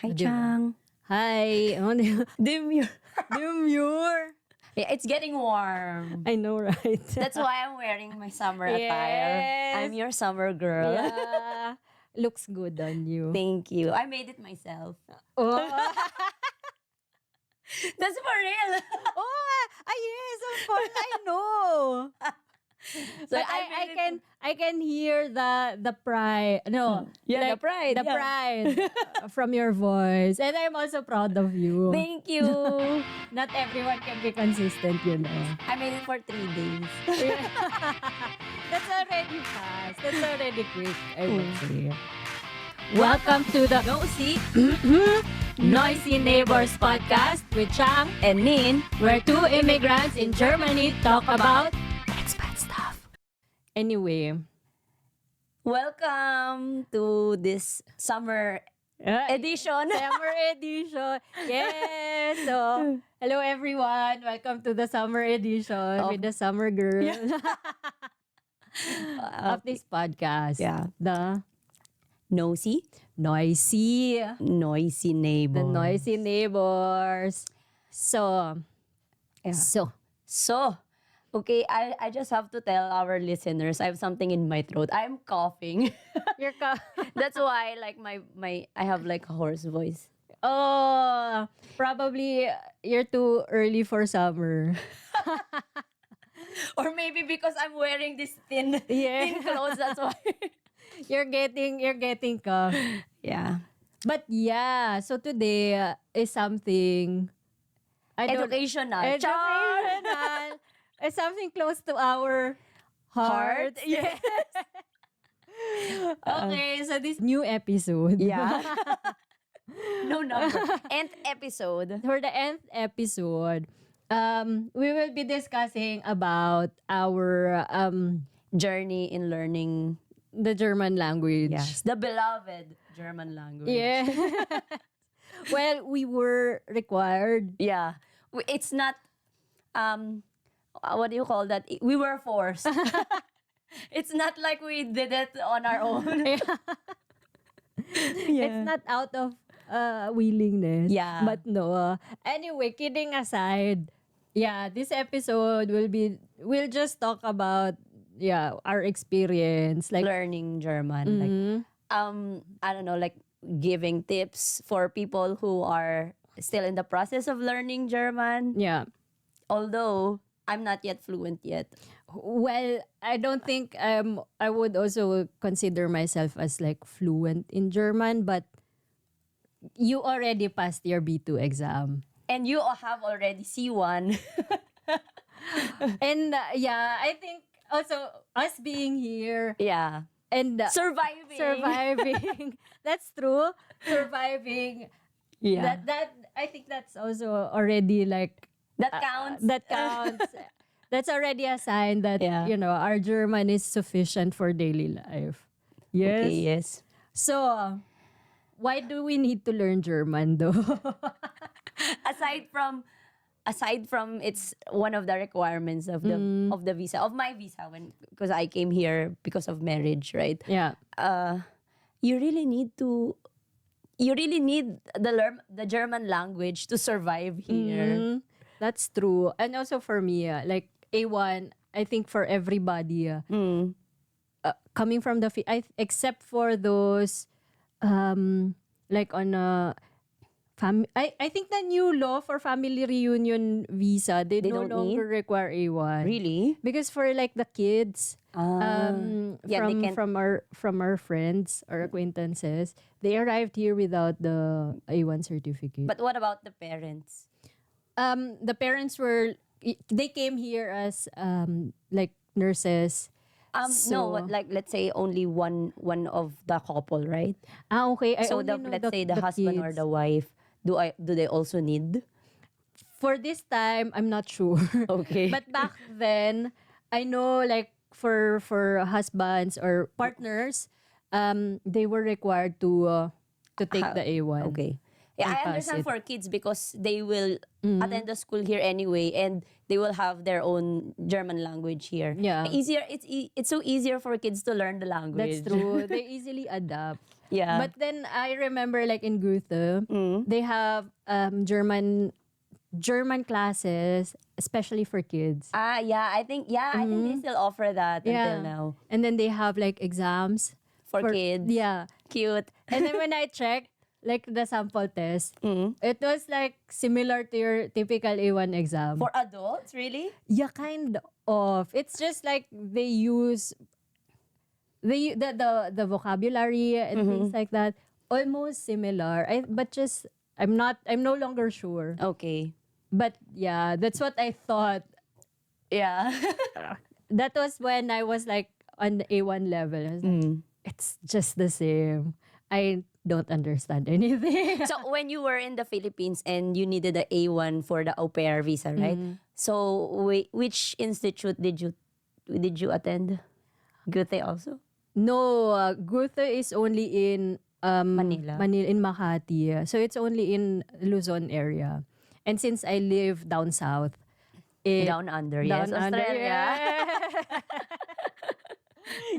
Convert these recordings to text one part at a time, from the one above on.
Hi, Di ba? Chang. Hi. Oh, Demure. demure. Yeah, it's getting warm. I know, right? That's why I'm wearing my summer attire. I'm Yes. your summer girl. Yeah. Looks good on you. Thank you. I made it myself. Oh. That's for real. Yes, of course I know. So But I I made it. can I can hear the pride. No, Yeah, the like pride. the yeah. pride from your voice. And I'm also proud of you. Thank you. Not everyone can be consistent, you know. I made it for 3 days. That's already fast. That's already quick, I would Mm. say. Welcome to the Noisy Neighbors podcast with Chang, And Nin, where two immigrants in Germany talk about expat stuff. Anyway, welcome to this summer edition. Summer edition. Yes. So, hello everyone. Welcome to the summer edition with the summer girl of this podcast. Yeah. The Nosy, noisy. noisy neighbor. The noisy neighbors. So, Yeah. so, So, okay, I just have to tell our listeners I have something in my throat. I'm coughing. you're That's why like my I have like a hoarse voice. oh, probably you're too early for summer. Or maybe because I'm wearing this thin Yeah. thin clothes, that's why. you're getting cough. Yeah. But yeah, so today is something Educational. Char! educational. It's something close to our heart. Hearts? Yes. Okay, so this new episode. Yeah. No number. Nth episode. For the nth episode, we will be discussing about our Journey in learning. the German language. Yes. The beloved German language. Yeah. Well, we were required. Yeah. It's not what do you call that? We were forced. It's not like we did it on our own. It's not out of willingness. Yeah. But no. Anyway, kidding aside, yeah, this episode we'll just talk about our experience, like learning German. Like I don't know, like giving tips for people who are still in the process of learning German. yeah. Although I'm not yet fluent yet. Well, I don't think I would also consider myself as like fluent in German, but you already passed your B2 exam. And you have already C1. And I think also us being here Yeah. and Surviving. that's true. Surviving. Yeah. That I think that's also already like That counts. that counts. That's already a sign that Yeah. our German is sufficient for daily life. Yes. Okay, yes. So, why do we need to learn German though? aside from it's one of the requirements of the visa, of my visa, when because I came here because of marriage, right? Yeah. You really need the German language to survive here. That's true. And also for me, like A1, I think for everybody, coming from the except for those like on a I think the new law for family reunion visa, they no don't longer require A1. Really? Because for like the kids, Yeah, they can. from our friends or acquaintances, they arrived here without the A1 certificate. But what about the parents? The parents they came here as like nurses. No, like let's say only one of the couple, right? Okay. I So only know let's say the husband or kids. the wife, do they also need? For this time, I'm not sure. Okay. But back then, I know like for husbands or partners, they were required to take the A1. Okay. Yeah, and I pass understand it. for kids because they will attend the school here anyway, and they will have their own German language here. Yeah. Easier. It's so easier for kids to learn the That's language. true. They easily adapt. Yeah. But then I remember like in Goethe, they have German classes, especially for kids. Yeah. I think they still offer that until Yeah. now And then they have like exams for kids. yeah. Cute. And then when I checked like the sample test, it was like similar to your typical A1 exam. For adults, really? Yeah, kind of. It's just like they use the vocabulary and things like that. Almost similar. I'm no longer sure. Okay. But yeah, that's what I thought. Yeah. That was when I was like on the A1 level. I was like, it's just the same. I don't understand anything. So when you were in the Philippines and you needed the A1 for the au pair visa, right? So which institute did you attend? Goethe also? No, Goethe is only in Manila. In Makati. So it's only in Luzon area. And since I live down south, Down under, yes. down under, Australia.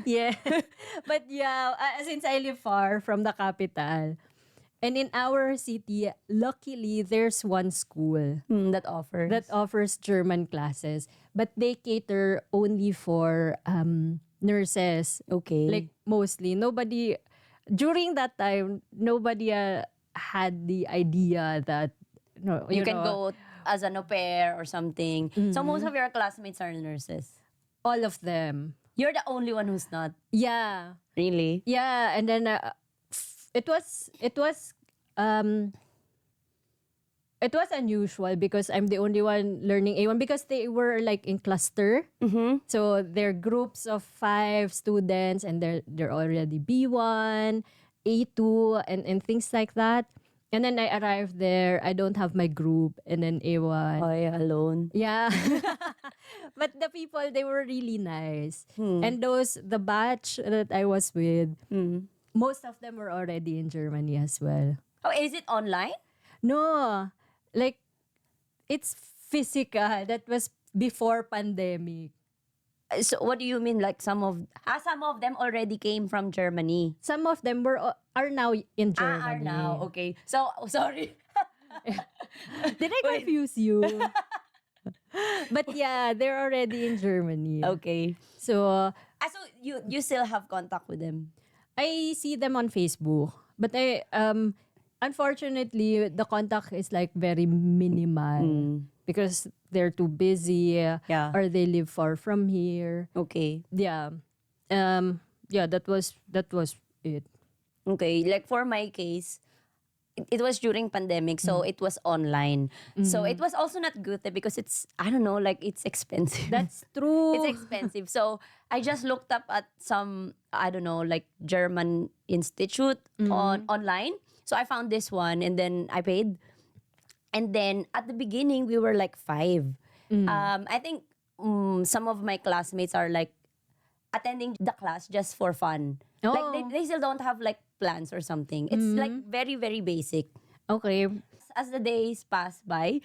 yeah. But yeah, since I live far from the capital, and in our city, luckily there's one school That offers. that offers German classes, but they cater only for nurses. Okay. Like mostly, nobody during that time, nobody had the idea that no, you can know, go as an au pair or something. So most of your classmates are nurses. all of them. You're the only one who's not. Yeah, Really? yeah, and then it was um it was unusual because I'm the only one learning A1 because they were like in cluster. So they're groups of 5 students and they're already B1, A2 and things like that. And then I arrived there, I don't have my group and then A1. Oh, yeah, alone. Yeah. But the people, they were really nice. And the batch that I was with, most of them were already in Germany as well. Oh, is it online? No, like, it's physical. That was before pandemic. So what do you mean? Like some of them already came from Germany. Some of them are now in Germany. Are now. Okay. So, sorry. Did I confuse you? But yeah, they're already in Germany. Okay. So, So you still have contact with them? I see them on Facebook. But I unfortunately the contact is like very minimal because they're too busy Yeah. or they live far from here. Okay. Yeah. Yeah, that was it. Okay. Like for my case, it was during pandemic, so it was online. So it was also not good because it's, I don't know, like it's expensive. That's true. It's expensive. So I just looked up at some, I don't know, like German institute online. So I found this one and then I paid. And then at the beginning, we were like 5. I think some of my classmates are like attending the class just for fun. Oh. Like they still don't have like plans or something. It's like very, very basic. Okay. As the days pass by,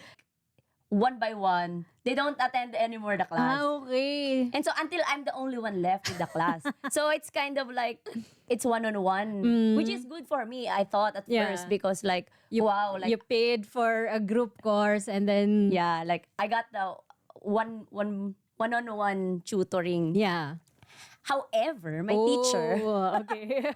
one by one, they don't attend anymore the class. Okay. And so until I'm the only one left in the class. So it's kind of like, it's one-on-one, which is good for me, I thought at Yeah. first, because like, wow, like, You paid for a group course and then yeah, like I got the one-on-one tutoring. yeah. However, my teacher, Oh, okay.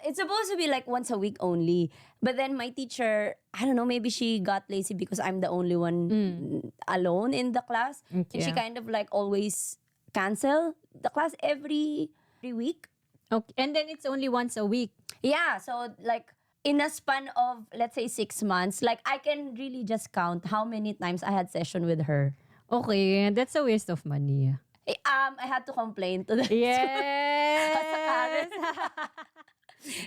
it's supposed to be like once a week only. But then my teacher, I don't know, maybe she got lazy because I'm the only one alone in the class. And she Yeah. kind of like always cancel the class every week. Okay. And then it's only once a week. Yeah, so like in a span of let's say 6 months, like I can really just count how many times I had session with her. Okay, that's a waste of money. I had to complain to the Yes.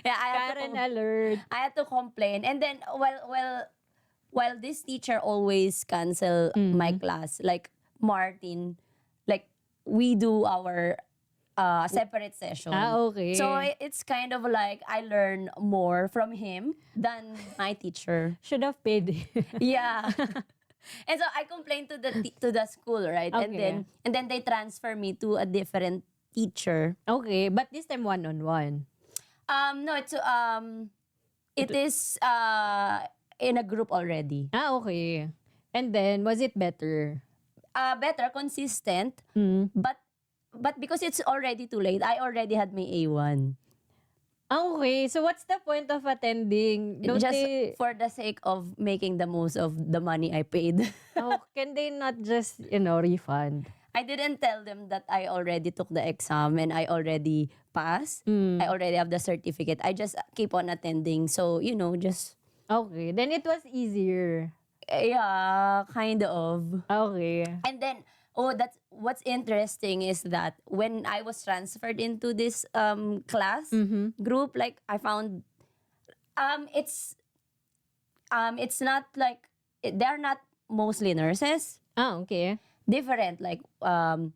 yeah, I had to Karen alert. I had to complain. And then while this teacher always cancel my class, like Martin, like we do our separate session. Okay. So it's kind of like I learn more from him than my teacher. Should have paid. Yeah. And so I complained to the school, right? Okay. And then they transfer me to a different teacher. Okay, but this time one-on-one. No, it is in a group already. Okay. And then, was it better? Better, consistent, Mm. but because it's already too late, I already had my A1. Okay, so what's the point of attending? Don't Just they, for the sake of making the most of the money I paid. can they not just, refund? I didn't tell them that I already took the exam and I already passed. Mm. I already have the certificate. I just keep on attending. So, just, Okay, then it was easier. yeah, kind of. Okay. And then, that's what's interesting is that when I was transferred into this class Mm-hmm. group, like I found it's not like they're not mostly nurses. Okay. Different, like I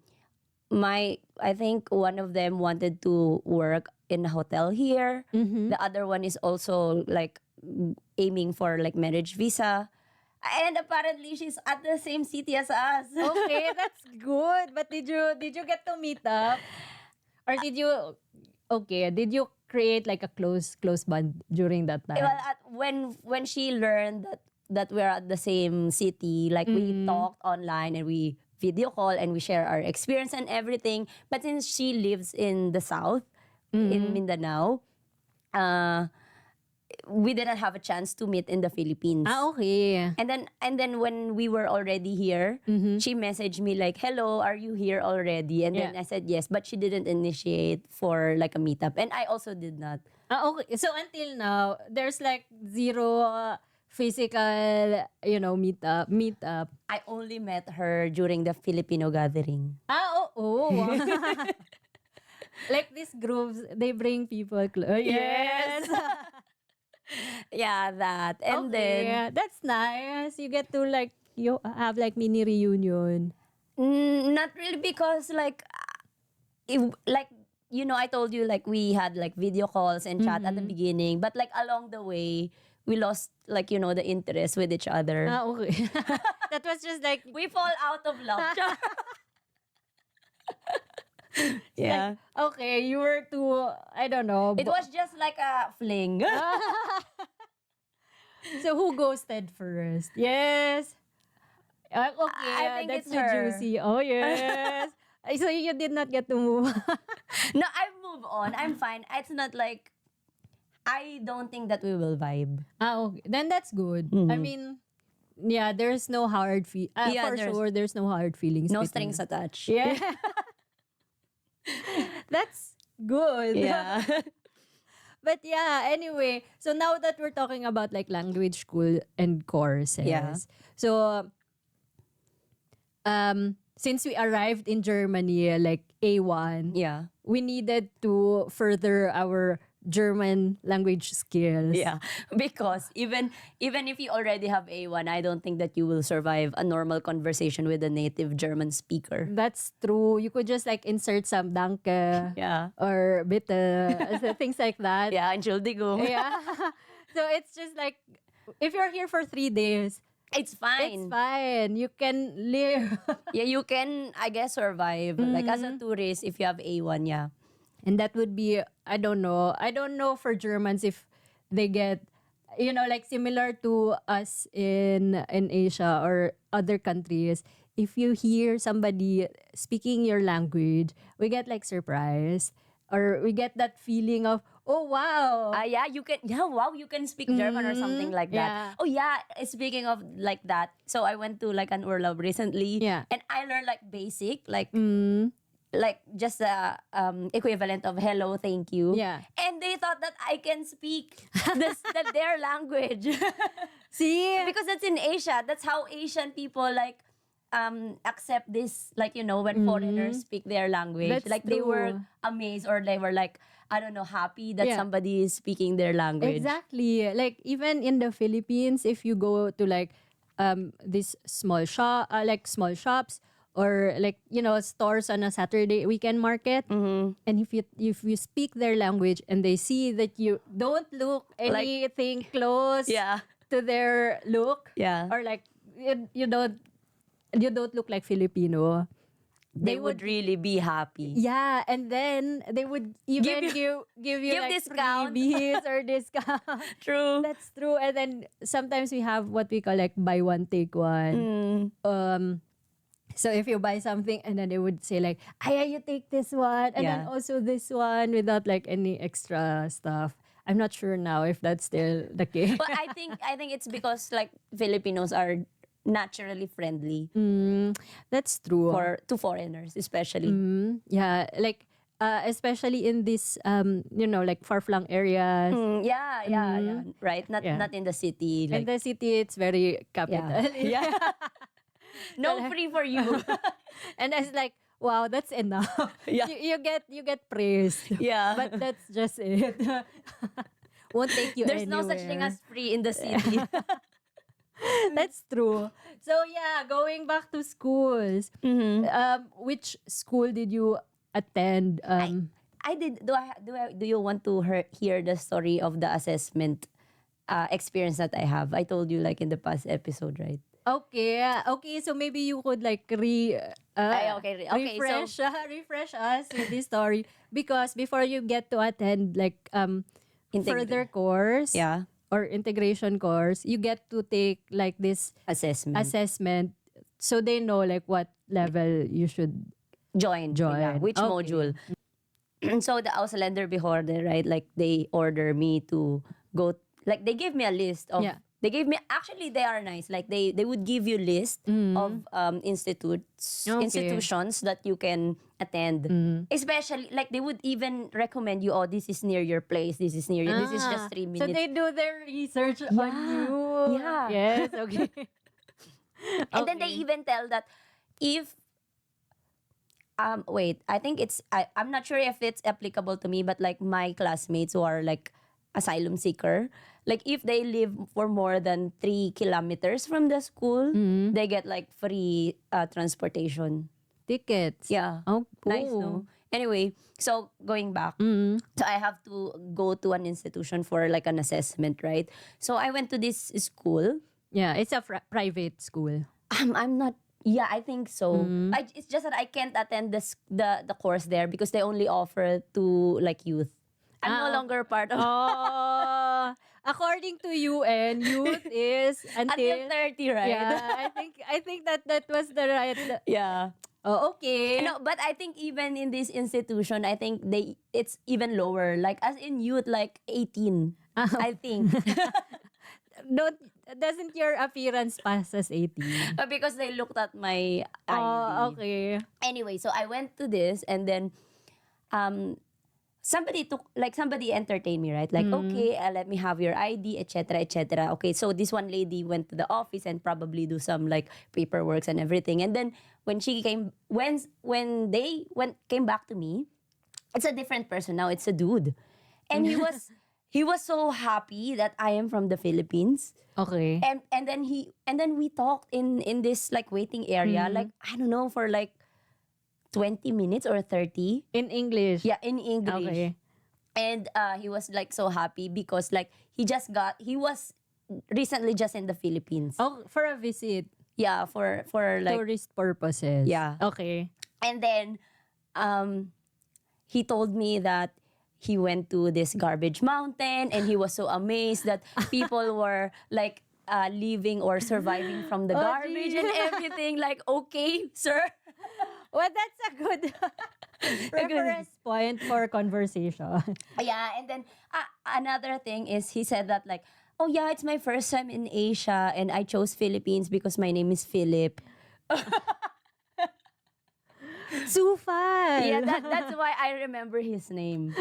think one of them wanted to work in a hotel here. Mm-hmm. The other one is also like aiming for like marriage visa. And apparently she's at the same city as us. Okay, that's good. But did you get to meet up? Or did you create like a close bond during that time? Well, when she learned that we're at the same city, like we talked online and we video call and we share our experience and everything. But since she lives in the south, in Mindanao, we didn't have a chance to meet in the Philippines. Okay. And then when we were already here, she messaged me like, "Hello, are you here already?" And then Yeah. I said yes, but she didn't initiate for like a meetup, and I also did not. Okay. So until now, there's like zero physical, meetup. I only met her during the Filipino gathering. Oh. Like these groups, they bring people close. Yes. Yeah, that. And Okay, then that's nice. You get to like you have like mini reunion. not really because like I told you like we had like video calls and chat at the beginning, but like along the way we lost like the interest with each other. Okay. That was just like We fall out of love. Yeah. okay, you were too I don't know. It was just like a fling. So who ghosted first? Yes. Okay, I think that's it's too her. juicy. Oh yes. So you did not get to move. No, I move on. I'm fine. It's not like I don't think that we will vibe. Okay. Then that's good. I mean, yeah, there's no hard Yeah, for sure there's no hard feelings. No between strings attached. Yeah. That's good. Yeah. But yeah, anyway, so now that we're talking about like language school and courses. Yeah. So since we arrived in Germany like A1, Yeah. we needed to further our German language skills. Yeah, because even if you already have A1, I don't think that you will survive a normal conversation with a native German speaker. That's true. You could just like insert some danke Yeah. or bitte, so things like that. Yeah, Entschuldigung. Yeah. So it's just like if you're here for 3 days, It's fine. it's fine. You can live. Yeah, you can, I guess, survive. Like as a tourist, if you have A1, yeah. And that would be I don't know. I don't know for Germans if they get like similar to us in Asia or other countries. If you hear somebody speaking your language, we get like surprised or we get that feeling of oh wow. Yeah, wow, you can speak German or something like that. Yeah. Oh yeah, speaking of like that, so I went to like an Urlaub recently. Yeah. And I learned like basic, like just the equivalent of hello, thank you. Yeah. And they thought that I can speak their language. See? Because that's in Asia. That's how Asian people like accept this, like when foreigners speak their language. That's like they were true. amazed or they were like, I don't know, happy that Yeah. somebody is speaking their language. Exactly. Like even in the Philippines, if you go to like these small shops, or like stores on a Saturday weekend market, Mm-hmm. and if you speak their language and they see that you don't look Like- anything close Yeah. to their look, Yeah. or like you don't look like Filipino, They would really be happy. yeah, and then they would even give you give like discount. freebies or discount. True. That's true. And then sometimes we have what we call like buy one take one. So if you buy something and then they would say like, "Aya, you take this one and then Yeah. also this one," without like any extra stuff. I'm not sure now if that's still the case. But I think it's because like Filipinos are naturally friendly That's true. to foreigners, especially. Yeah, like especially in this like far-flung areas. Yeah. Right. Not Yeah. not in the city. In Like the city, it's very capital. yeah. No free for you. And it's like, wow, that's enough. Yeah. You get praised. Yeah. But that's just it. Won't take you There's no anywhere. such thing as free in the city. That's true. So yeah, going back to schools. Which school did you attend? I did. Do you want to hear the story of the assessment experience that I have? I told you like in the past episode, right? Okay. So maybe you could like Okay, refresh us with this story, because before you get to attend like further course, Yeah. or integration course, you get to take like this assessment, so they know like what level you should Join. Yeah, which Okay. module. So the Ausländer Behörde, right? Like they order me to go. Like they gave me a list of. Yeah. They gave me, actually they are nice. Like they would give you list of institutions that you can attend. Especially like they would even recommend you, oh, this is near your place, this is near you. This is just 3 minutes. So they do their research on you. Yeah. Yes. Okay. And then they even tell that if wait, I think I'm not sure if it's applicable to me, but like my classmates who are like asylum seeker, like if they live for more than 3 kilometers from the school, they get like free transportation. Tickets. Yeah. Oh, Nice, no? Anyway, so going back, so I have to go to an institution for like an assessment, right? So I went to this school. Yeah, it's a private school. I'm not. Yeah, I think so. It's just that I can't attend the course there because they only offer to like youth. I'm no longer part of Oh, according to UN, youth is until 30, right? Yeah, I think that was the right. Yeah. Oh, okay. No, but I think even in this institution, I think it's even lower. Like as in youth, like 18. I think. Doesn't your appearance pass as 18? Because they looked at my ID. Oh, okay. Anyway, so I went to this and then somebody entertained me, right? Like, okay, let me have your ID, etc., etc. Okay, so this one lady went to the office and probably do some like paperwork and everything. And then when she came, when they came back to me, it's a different person now. It's a dude, and he was so happy that I am from the Philippines. Okay. And then we talked in this like waiting area, like I don't know, for like 20 minutes or 30. In English? Yeah, in English. Okay. And he was like so happy because like he was recently just in the Philippines. Oh, for a visit. Yeah, for like Tourist purposes. Yeah. Okay. and then he told me that he went to this garbage mountain and he was so amazed that people were like leaving or surviving from the garbage and everything. Like, okay, sir. Well, that's a good reference point for conversation. Yeah, and then another thing is he said that like, oh yeah, it's my first time in Asia and I chose Philippines because my name is Philip. Sufal. Yeah, that's why I remember his name.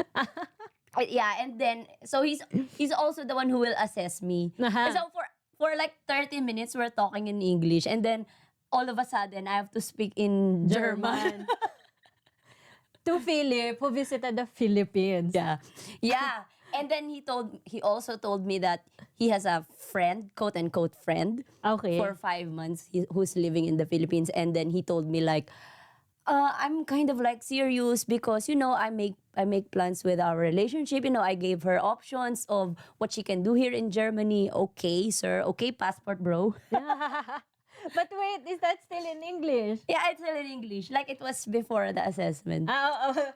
Yeah, and then so he's also the one who will assess me. And so for like 30 minutes we're talking in English and then all of a sudden I have to speak in German. To Philip, who visited the Philippines. Yeah. Yeah. And then he also told me that he has a friend, quote unquote friend, Okay. for 5 months who's living in the Philippines. And then he told me like, I'm kind of like serious because I make plans with our relationship. I gave her options of what she can do here in Germany. Okay, sir. Okay, passport, bro. But wait, is that still in English? Yeah, it's still in English. Like it was before the assessment.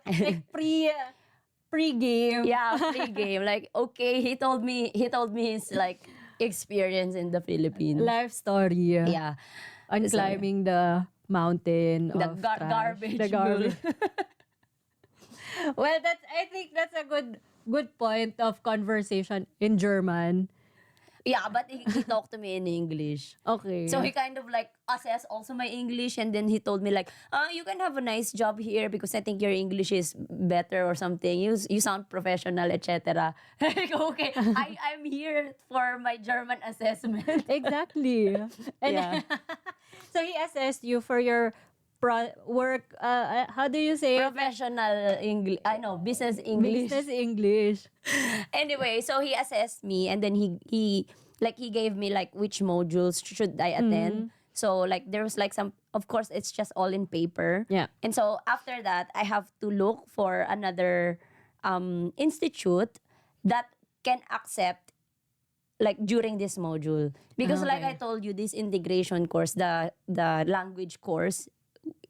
Like pre-game. Yeah, free game. Like okay, he told me his like experience in the Philippines. Life story. Yeah. On So, climbing the mountain the of trash. garbage. The garbage. Well, I think that's a good point of conversation in German. Yeah, but he talked to me in English. Okay. So he kind of like assessed also my English, and then he told me like, you can have a nice job here because I think your English is better or something. You sound professional, etc. Like okay, I'm here for my German assessment. Exactly. And Yeah. so he assessed you for your work. How do you say it? Professional English. I know business English. Business English. Anyway, so he assessed me, and then he gave me like which modules should I attend. So like there was like some, of course it's just all in paper. Yeah. And so after that I have to look for another institute that can accept like during this module, because like Okay. I told you, this integration course, the language course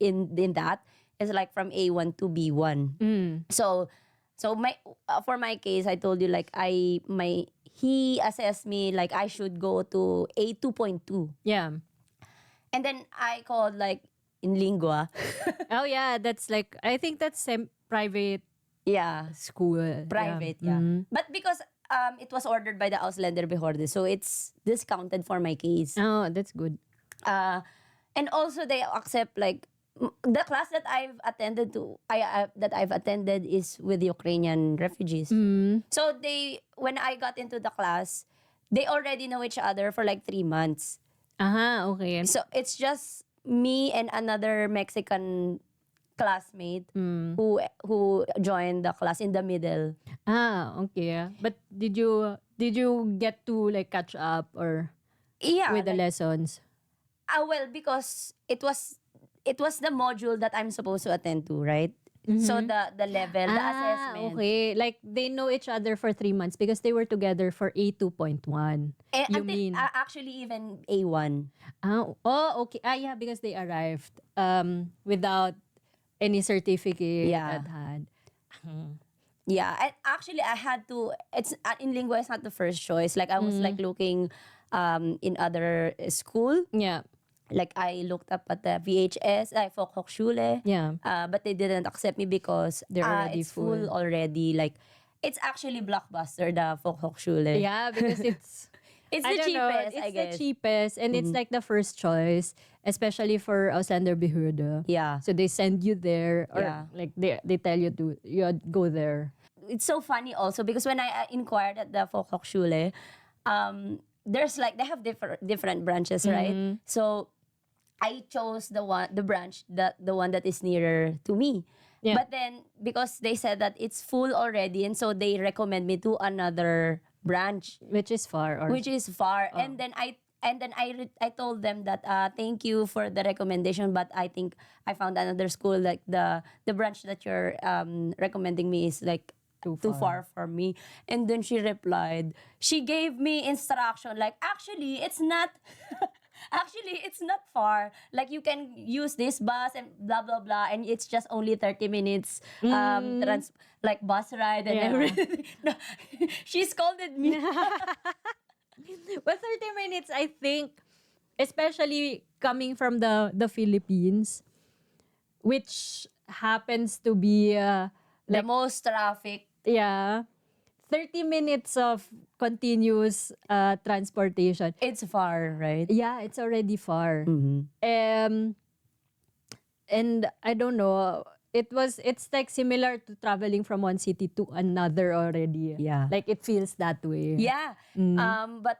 in that is like from A1 to B1. So my for my case, I told you like he assessed me like I should go to A2.2. Yeah. And then I called like in lingua. Oh yeah, that's like, I think that's private Yeah, school. private, yeah. But because it was ordered by the Ausländerbehörde, so it's discounted for my case. Oh, that's good. And also they accept like the class that I've attended is with Ukrainian refugees. So when I got into the class, they already know each other for like 3 months. Okay. So it's just me and another Mexican classmate who joined the class in the middle. Okay. But did you get to like catch up or Yeah, with the like, lessons? well, because it was the module that I'm supposed to attend to, right? So the level, the assessment. Okay. Like they know each other for 3 months because they were together for A2.1. You mean? Actually even A1. Okay. Yeah, because they arrived without any certificate Yeah. at hand. Yeah, and actually I had to. It's in lingua. It's not the first choice. Like I was like looking, in other school. Yeah. Like I looked up at the VHS, like Volkshochschule. Yeah. But they didn't accept me because They're already it's full already. Like it's actually blockbuster, the Volkshochschule. Yeah, because it's It's I the don't know, cheapest, it's I guess. the cheapest and it's like the first choice, especially for Ausländerbehörde. Yeah. So they send you there or Yeah. like they tell you to go there. It's so funny also because when I inquired at the Volkshochschule, there's like they have different branches, right? So I chose the branch the one that is nearer to me. Yeah. But then because they said that it's full already, and so they recommend me to another branch, Which is far or which is far. And then I told them that thank you for the recommendation, but I think I found another school, like the branch that you're recommending me is like too far for me. And then she replied, she gave me instruction like actually it's not actually it's not far, like you can use this bus and blah blah blah, and it's just only 30 minutes like bus ride and Yeah. everything. No, she scolded me. Well, 30 minutes, I think, especially coming from the Philippines, which happens to be The most traffic. yeah, 30 minutes of continuous transportation. It's far, right? Yeah, it's already far. And I don't know, it's like similar to traveling from one city to another already. Yeah. Like it feels that way. Yeah. But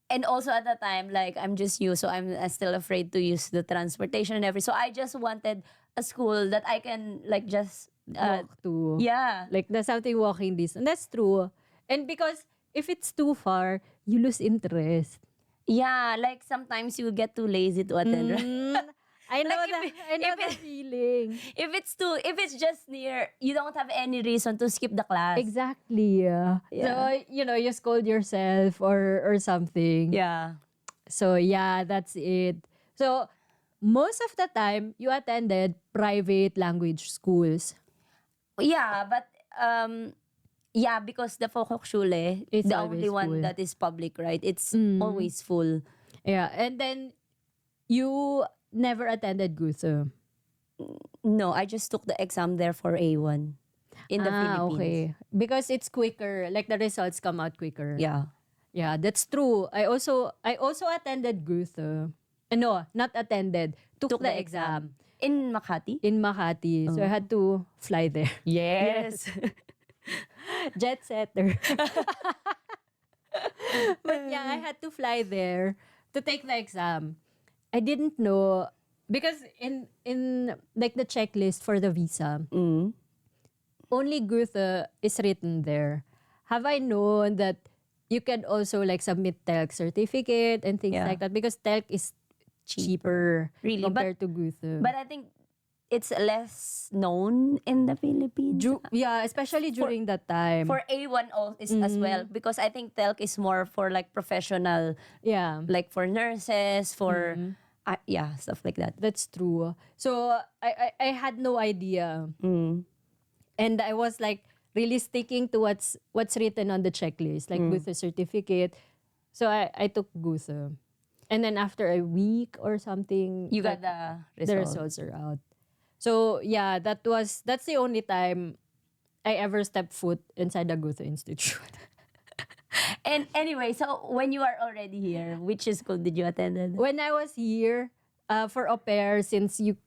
and also at the time, like I'm just new, so I'm still afraid to use the transportation and everything. So I just wanted a school that I can like just Walk to yeah. like there's something walking distance. That's true. And because if it's too far, you lose interest. Yeah, like sometimes you get too lazy to attend. Right? Mm, I know Like that. I know if that feeling. if it's just near, you don't have any reason to skip the class. Exactly. Yeah. So Yeah. you scold yourself or something. Yeah. So yeah, that's it. So most of the time, you attended private language schools. Yeah, but yeah, because the Volksschule, It's the always only one full. that is public, right? It's Mm. always full. Yeah, and then you never attended Guso. No, I just took the exam there for A1 in the Philippines. Okay. Because it's quicker, like the results come out quicker. Yeah. Yeah, that's true. I also attended Guso. No, not attended. Took Took the the exam exam in Makati. in Makati. So I had to fly there. Yes. Jet setter. But yeah, I had to fly there to take the exam. I didn't know because in like the checklist for the visa, Mm. only Goethe is written there. Have I known that you can also like submit TELC certificate and things Yeah. like that because TELC is cheaper Really, compared to Goethe. but I think it's less known in the Philippines. Yeah, especially during that time. For A1 is as well, because I think TELC is more for like professional, Yeah. like for nurses, for yeah, stuff like that. That's true. So I had no idea. Mm. And I was like really sticking to what's written on the checklist, like Goethe certificate. So I took Goethe. And then after a week or something, You like, got the the result. results are out. So yeah, that's the only time I ever stepped foot inside the Goethe Institute. And anyway, so when you are already here, which school did you attend? When I was here for au pair, since you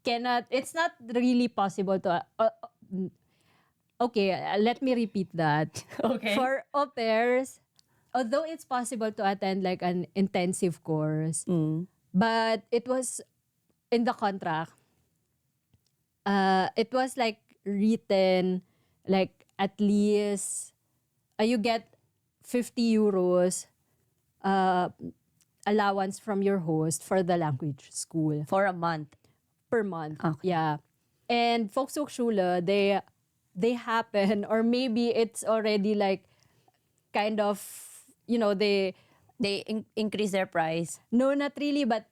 cannot, it's not really possible to. Okay, let me repeat that. Okay. For au pairs, although it's possible to attend like an intensive course, but it was in the contract. It was like written, like at least you get 50 euros allowance from your host for the language school For a month. per month. Okay. Yeah. And Volkshochschule, they happen, or maybe it's already like kind of, they, They increase their price. no, not really, but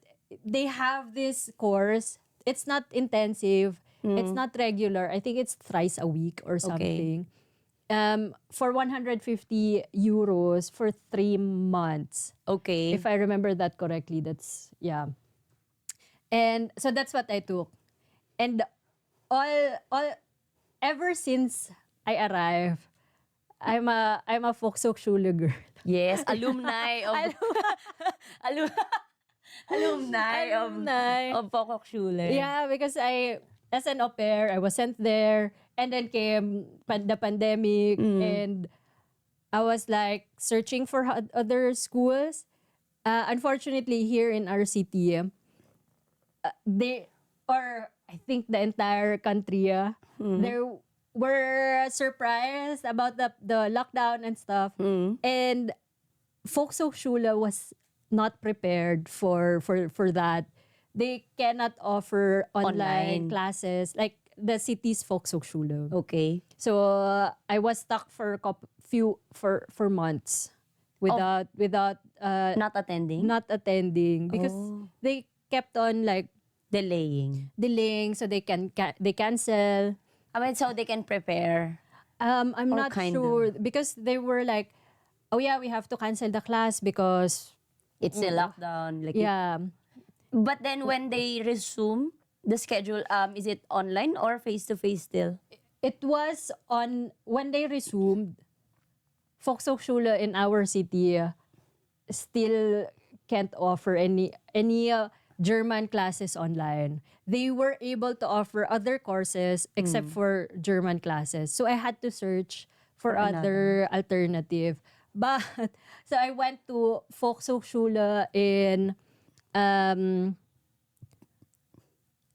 they have this course. It's not intensive. It's not regular. I think it's thrice a week or something. For 150 euros for 3 months. Okay. If I remember that correctly, that's, yeah. And so that's what I took. And all ever since I arrived, I'm a Volkshochschule girl. Yes, alumni of alumni of Volksschule. Yeah, because as an au pair, I was sent there, and then came the pandemic, and I was like searching for other schools. Unfortunately, here in our city, I think the entire country, they were surprised about the lockdown and stuff. And Volkshochschule was not prepared for that. They cannot offer online classes like the city's Volkshochschule. Okay. So I was stuck for for months without Not attending? not attending because they kept on like Delaying. so they they cancel. I mean, so they can prepare. I'm Or not kind sure because they were like, oh yeah, we have to cancel the class because It's a lockdown. Like yeah. But then when they resume the schedule, is it online or face to face still? It was on when they resumed. Volkshochschule in our city still can't offer any German classes online. They were able to offer other courses except for German classes. So I had to search for other alternative. But so I went to Volkshochschule in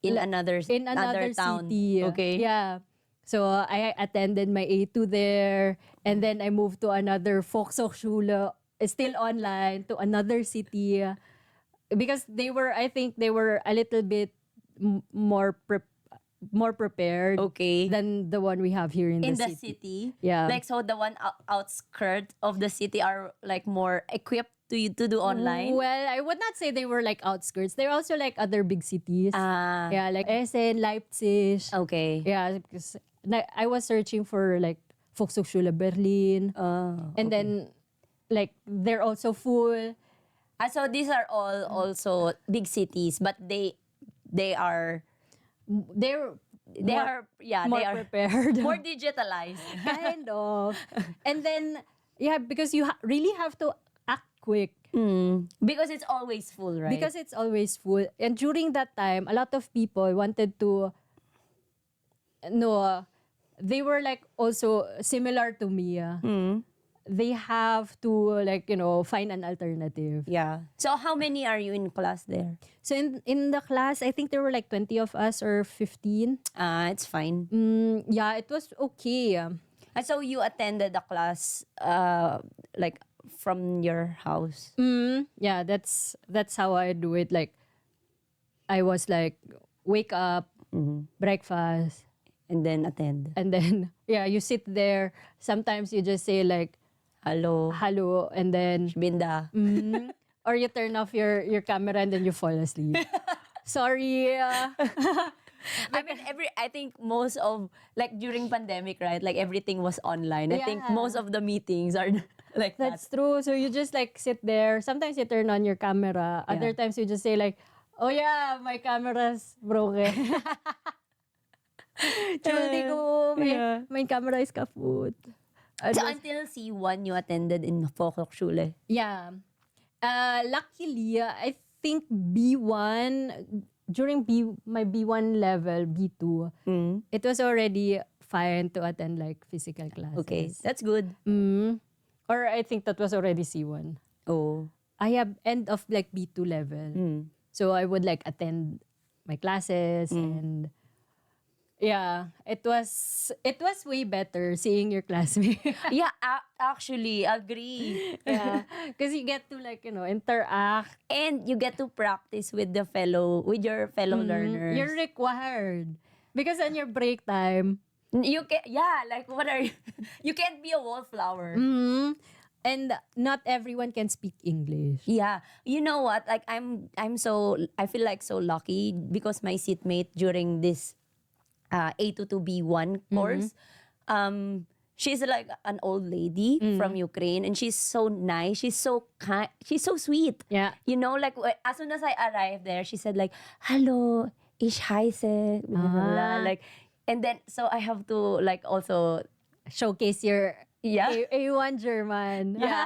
In another another town. city. Okay. Yeah. So I attended my A2 there, and then I moved to another Volkshochschule, still online, to another city, because I think they were a little bit more prepared Okay. than the one we have here in In the the city. city, Yeah. like so the one outskirt of the city are like more equipped to do online. Well, I would not say they were like outskirts. They're also like other big cities. Ah, Yeah, like Essen, Leipzig. okay. Yeah, because I was searching for like Volkshochschule Berlin. Oh, And then like they're also full. so these are all also big cities, but they are They're they more, are yeah more they are prepared. more digitalized. Kind of. And then, yeah, because you really have to act quick. Because it's always full, right? Because it's always full. And during that time, a lot of people wanted to, no, they were like also similar to me. They have to like, find an alternative. yeah. So how many are you in class there? So in the class, I think there were like 20 of us or 15. It's fine. Yeah, it was okay. And so you attended the class like from your house. Yeah, that's how I do it. Like, I was like, wake up, breakfast, And then attend. and then, yeah, you sit there. Sometimes you just say like, Hello. hello, and then, Binda. or you turn off your camera and then you fall asleep. Sorry. I think most of like during pandemic, right? Like everything was online. I think Yeah. most of the meetings are like That's true. So you just like sit there. Sometimes you turn on your camera. Other times you just say like, oh yeah, my camera's broken. Chuldi ko, my camera is kaput. that. So until C1 you attended in Volkshochschule. Yeah. Luckily, I think B1, during my B1 level, B2, it was already fine to attend like physical classes. Okay, that's good. Or I think that was already C1. Oh. I have end of like B2 level. So I would like attend my classes and yeah, it was way better seeing your classmates. Yeah, actually agree. Yeah, because you get to like interact. And you get to practice with your fellow learners. You're required because on your break time, You can like what are you? You can't be a wallflower. and not everyone can speak English. Yeah. You know what? Like I feel like so lucky because my seatmate during this A2 to B1 course, she's like an old lady from Ukraine and she's so nice. She's so kind. She's so sweet. Yeah. You know, like as soon as I arrived there, she said like, "Hello, ich heiße," blah, blah, blah. Like, and then so I have to like also Showcase your yeah. A1 German. Yeah,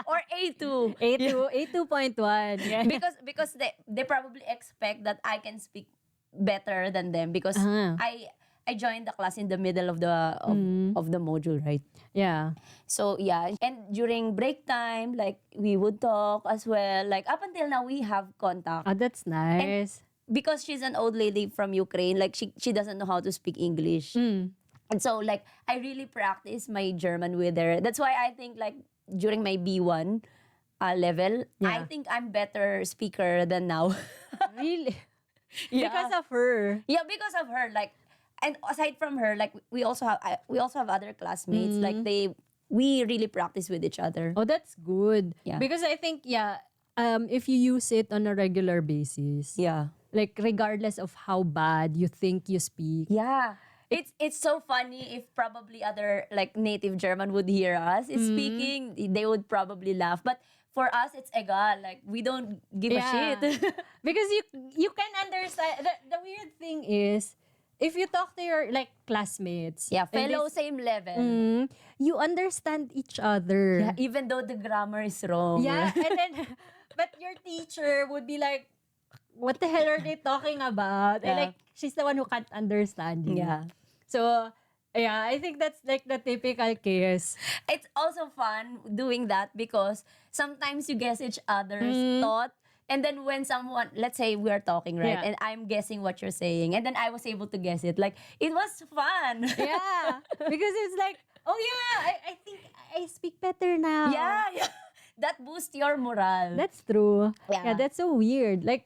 or A2. A2.1. Yeah. Because they probably expect that I can speak better than them because I joined the class in the middle of the module, right? Yeah. So yeah, and during break time, like we would talk as well. Like up until now, we have contact. Oh, that's nice. Because she's an old lady from Ukraine, like she doesn't know how to speak English. And so like I really practice my German with her. That's why I think like during my B1 level, I think I'm better speaker than now. Really? Yeah. Because of her. Yeah, because of her. Like, and aside from her, like we also have other classmates. Like we really practice with each other. Oh, that's good. Yeah. Because I think, if you use it on a regular basis, Yeah. like regardless of how bad you think you speak, Yeah. It's so funny if probably other like native German would hear us speaking, they would probably laugh. But for us, it's egal. Like we don't give a shit. because you can understand. The weird thing is, if you talk to your like classmates, Yeah, and fellow this- same level. you understand each other. Yeah, even though the grammar is wrong. Yeah, and then, but your teacher would be like, what the hell are they talking about? And Yeah. like, she's the one who can't understand you. Yeah. So, yeah, I think that's like the typical case. It's also fun doing that because sometimes you guess each other's thought And then when someone, let's say we are talking, right? Yeah. And I'm guessing what you're saying. And then I was able to guess it. Like, it was fun. Yeah. Because it's like, oh yeah, I think I speak better now. Yeah, yeah. That boosts your morale. That's true. Yeah. Yeah, that's so weird. Like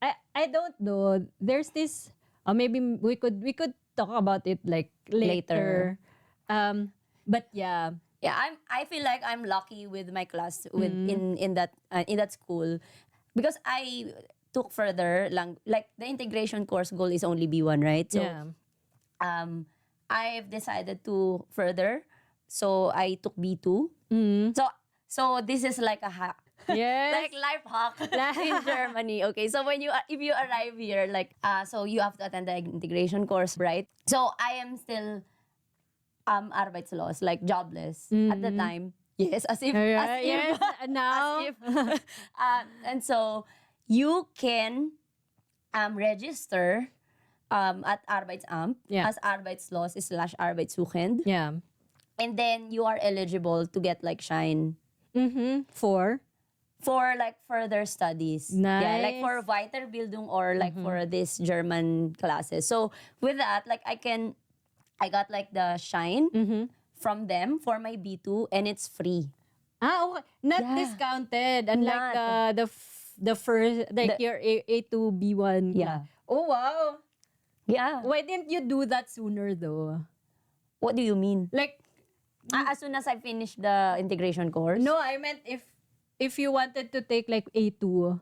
I don't know. There's this maybe we could talk about it like later. But yeah. Yeah, I feel like I'm lucky with my class with in that school, because I took further like the integration course goal is only B1, right? So Yeah. I've decided to further, so I took B2. So this is like a hack. Yes. Like life hack in Germany. Okay, so if you arrive here, like so you have to attend the integration course, right? So I am still arbeitslos, like jobless at the time. Yes, as if Yes. Now. as if and so you can register at Arbeitsamt Yeah. as arbeitslos / arbeitssuchend, Yeah. and then you are eligible to get like shine For like further studies. Yeah, like Nice. for Weiterbildung or like for this German classes. So with that, like I got like the shine from them for my B2, and it's free. okay. Not Yeah. discounted. Unlike Not. the first like your A2 B1. Yeah. Oh wow. Yeah. Why didn't you do that sooner though? What do you mean? Like As soon as I finish the integration course? no, I meant if you wanted to take like A2,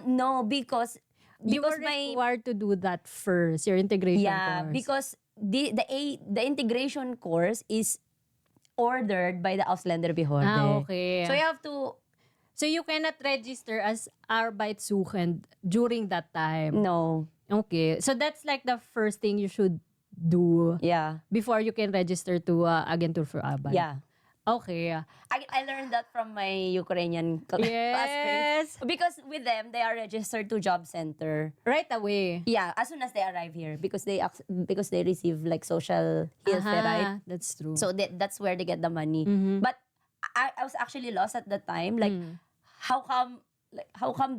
No, because you were my required to do that first, your integration yeah, course. because the integration course is ordered by the Ausländerbehörde. Okay. So you have to So you cannot register as Arbeitssuchend during that time. no. Okay. So that's like the first thing you should do Yeah. before you can register to Agentur für Arbeit. Yeah. Okay. I learned that from my Ukrainian classmates. Yes. Because with them, they are registered to job center. Right away. Yeah, as soon as they arrive here, because they receive like social health, right? That's true. So that's where they get the money. But I was actually lost at the time. Like, how come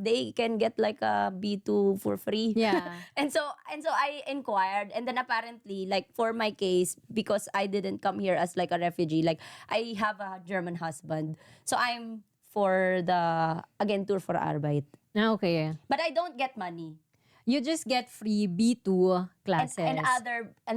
they can get like a B2 for free? Yeah. and so I inquired, and then apparently, like for my case, because I didn't come here as like a refugee, like I have a German husband, so I'm for the Agentur for Arbeit, Okay. but I don't get money. You just get free B2 classes. And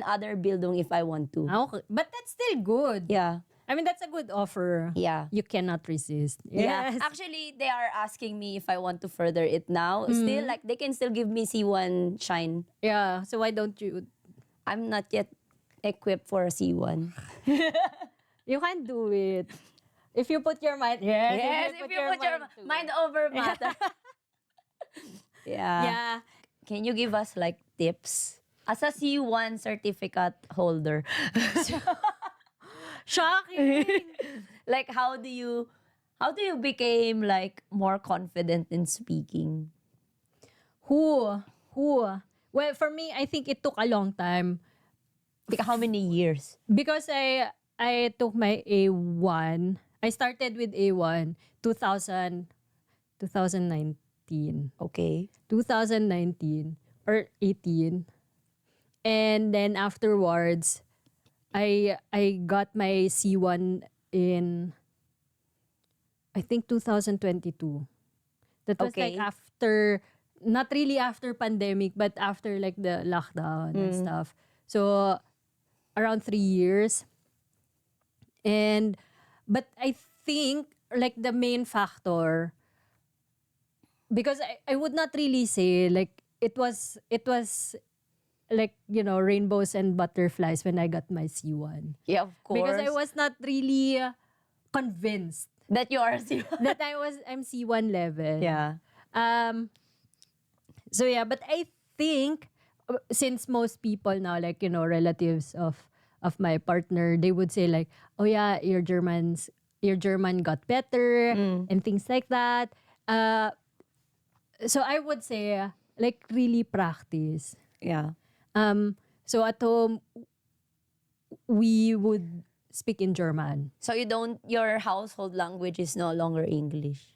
other Bildung if I want to. Okay. But that's still good. Yeah. I mean, that's a good offer. Yeah. You cannot resist. Yeah. Yes. Actually, they are asking me if I want to further it now. Still, like, they can still give me C1 shine. Yeah. So why don't you? I'm not yet equipped for a C1. You can do it. If you put your mind. Yes, if you put your to mind over matter. Yeah. Yeah. Can you give us, like, tips? As a C1 certificate holder. Shocking. Like, how do you became, like, more confident in speaking? Who? Well, for me, I think it took a long time Like, how many years? because I took my A1. I started with A1 2019. Okay. 2019 or 18. And then afterwards, I got my C1 in I think 2022. That was Okay. like after, not really after pandemic, but after like the lockdown and stuff. So around 3 years. But I think like the main factor, because I would not really say like it was like, rainbows and butterflies when I got my C1. Yeah, of course. Because I was not really convinced that you are C1. that I'm C1 level. Yeah. So yeah, but I think since most people now, like, relatives of my partner, they would say like, oh yeah, your German got better and things like that. So I would say like really practice. Yeah. So at home, we would speak in German. So your household language is no longer English.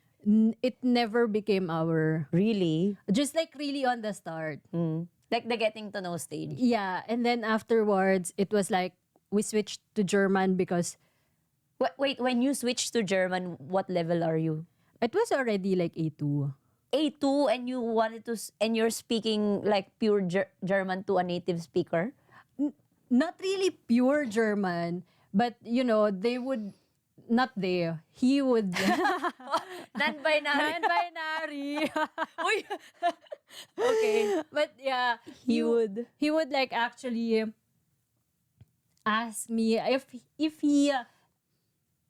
it never became our, Really? just like really on the start. Like the getting to know stage. Yeah, and then afterwards, it was like we switched to German because Wait, when you switch to German, what level are you? it was already like A2. A2, and you wanted to, and you're speaking like pure German to a native speaker? Not really pure German, but they would, not they, he would. Non-binary. Non-binary. Uy. Okay. But yeah, he would like actually ask me if he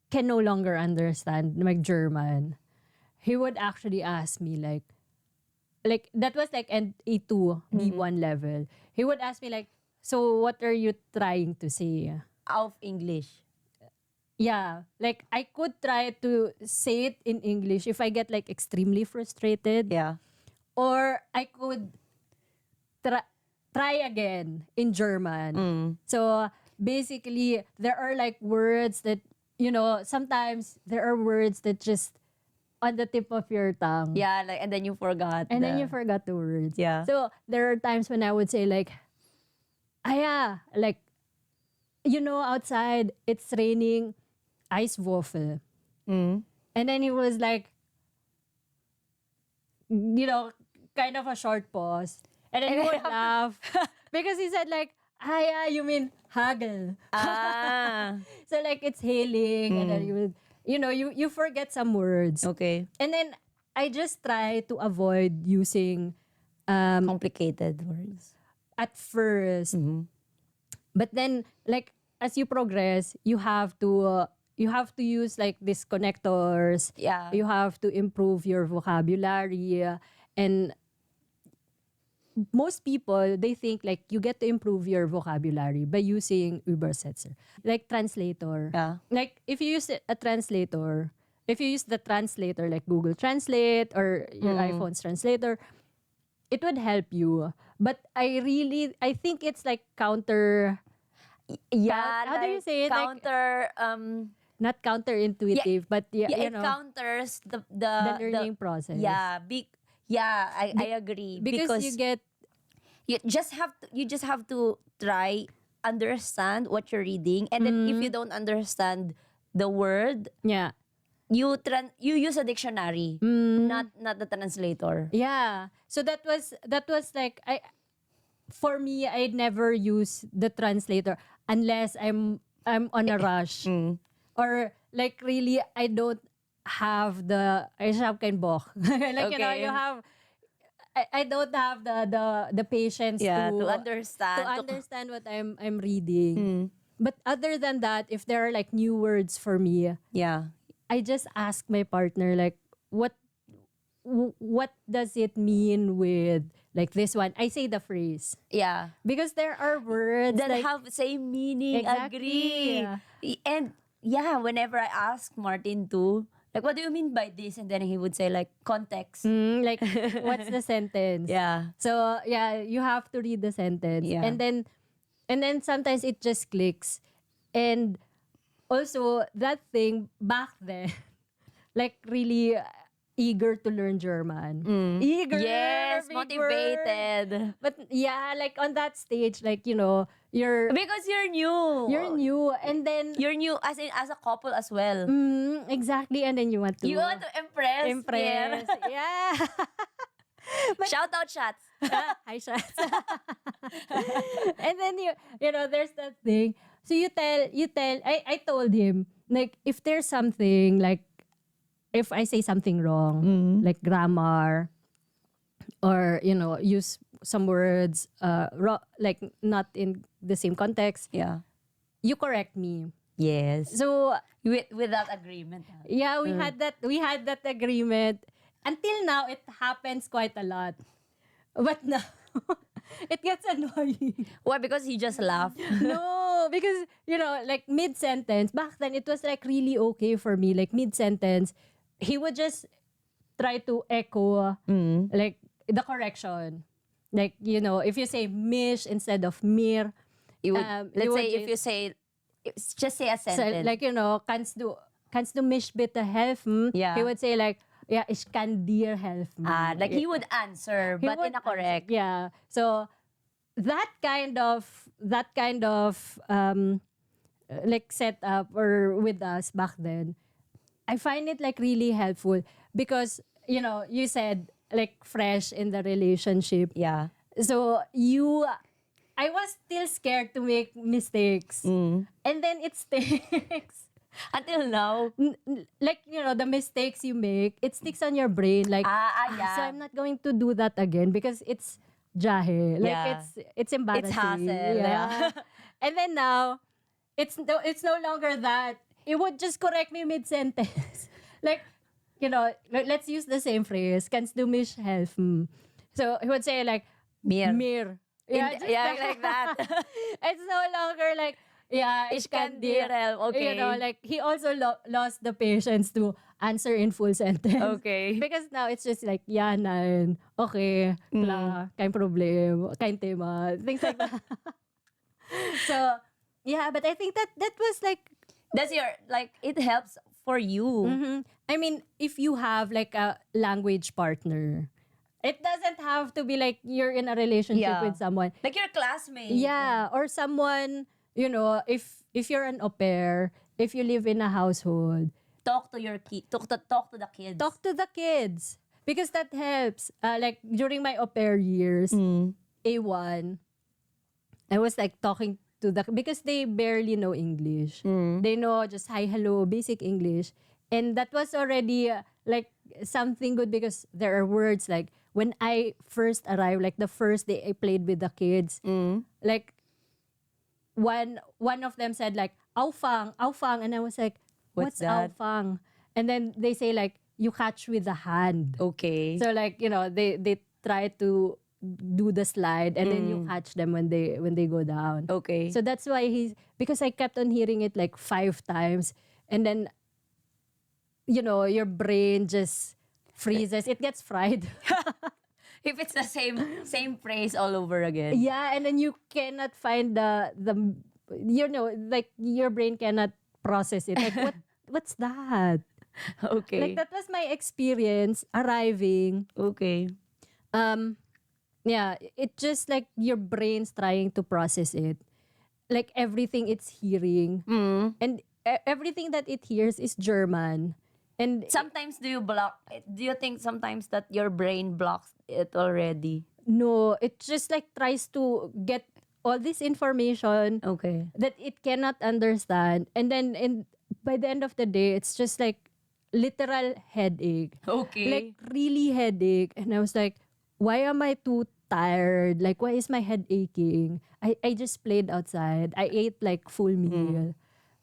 can no longer understand like German. He would actually ask me like that was like an A2 B1 level. He would ask me like, so what are you trying to say? Out of English. Yeah, like I could try to say it in English if I get like extremely frustrated, Yeah. or I could try again in German. So basically, there are like words that, sometimes there are words that just on the tip of your tongue. Yeah, like, and then you forgot. And then you forgot the words. Yeah. So there are times when I would say like, yeah, like, outside it's raining, ice waffle. And then he was like, kind of a short pause. And then he would laugh because he said like, yeah, you mean hagel. Ah. So like it's hailing, and then you would, you forget some words. Okay. And then I just try to avoid using Complicated words. at first. But then like as you progress, you have to use like these connectors. Yeah. You have to improve your vocabulary, and most people, they think like you get to improve your vocabulary by using Übersetzer, like translator. Yeah. Like if you use a translator, if you use the translator like Google Translate or your iPhone's translator, it would help you. But I think it's like counter. Yeah. How do you say it? Like, Counter. not counterintuitive, but Yeah, it counters the learning process. Yeah. I agree because you get you just have to try understand what you're reading, and then if you don't understand the word, yeah. you use a dictionary, not the translator. Yeah. So that was like for me, I'd never use the translator unless I'm on a rush. Or like really I don't have ich habe keinen Bock. Like Okay. you have I don't have the patience Yeah, to to understand. understand what I'm reading. But other than that, if there are like new words for me, Yeah. I just ask my partner like what does it mean with like this one? I say the phrase Yeah. because there are words That like, have same meaning. Exactly. Agree. And yeah, whenever I ask Martin too, like, what do you mean by this? And then he would say like context. like what's the sentence? Yeah. So yeah, you have to read the sentence. Yeah. And then sometimes it just clicks. And also that thing back then, like really eager to learn German. Eager. Yes, big motivated. word. But yeah, like on that stage, like you're Because you're new. new, and then You're new as a couple as well. exactly, and then you want to Impress. impress. Yeah. Shout out shots. Hi, Shats. And then there's that thing. So you tell I told him like if there's something like if I say something wrong, like grammar, or use some words like not in the same context, Yeah. you correct me. Yes. So With that agreement. yeah, we had that agreement. Until now, it happens quite a lot. But now, it gets annoying. Why? Because he just laughed. No, because, like mid-sentence, back then, it was like really okay for me. Like mid-sentence, he would just try to echo like the correction. Like, if you say mish instead of mir, You would, he let's would say if you say, just say a so, sentence. like, kannst du mich bitte helfen? Yeah. He would say like, yeah, ich kann dir helfen. Like he would answer, He but would in a correct. Yeah. So that kind of like setup or with us back then, I find it like really helpful because you said like fresh in the relationship. Yeah. So I was still scared to make mistakes. And then it sticks. Until now. Like, the mistakes you make, it sticks on your brain. Like, Yeah. so I'm not going to do that again because it's jahe. Like, Yeah. it's embarrassing. It's hassle, yeah. And then now, it's no longer that. It would just correct me mid-sentence. Like, let's use the same phrase. Kannst du mich helfen? So, he would say like, Mir. Mir. Yeah, just like that. It's no longer like, yeah, Ich kann dir helfen. Okay. like he also lost the patience to answer in full sentence. Okay. Because now it's just like, yeah, nein, okay, klar, kein Problem, kein Thema, things like that. So, yeah, but I think that was like, That's your, like, it helps for you. I mean, if you have like a language partner, it doesn't have to be like you're in a relationship Yeah. with someone. Like your classmate. Yeah, or someone, if you're an au pair, if you live in a household, Talk to your kid. Talk to the kids. talk to the kids because that helps. Like during my au pair years, A1, I was like talking to because they barely know English. They know just hi, hello, basic English. And that was already like something good because there are words like when I first arrived, like the first day I played with the kids, like one of them said like aufang, aufang, and I was like, what's that? aufang? And then they say like you catch with the hand. Okay. So like they try to do the slide and then you catch them when they go down. Okay. So that's why because I kept on hearing it like 5 times and then your brain just freezes. It gets fried. If it's the same phrase all over again. Yeah, and then you cannot find the like your brain cannot process it. Like what's that? Okay. Like that was my experience arriving. Okay. Yeah, it just like your brain's trying to process it. Like everything it's hearing. And everything that it hears is German. And Sometimes do you think sometimes that your brain blocks it already? no, it just like tries to get all this information Okay. that it cannot understand. And then by the end of the day, it's just like literal headache. Okay. Like really headache. And I was like, why am I too tired? Like, why is my head aching? I just played outside. I ate like full meal.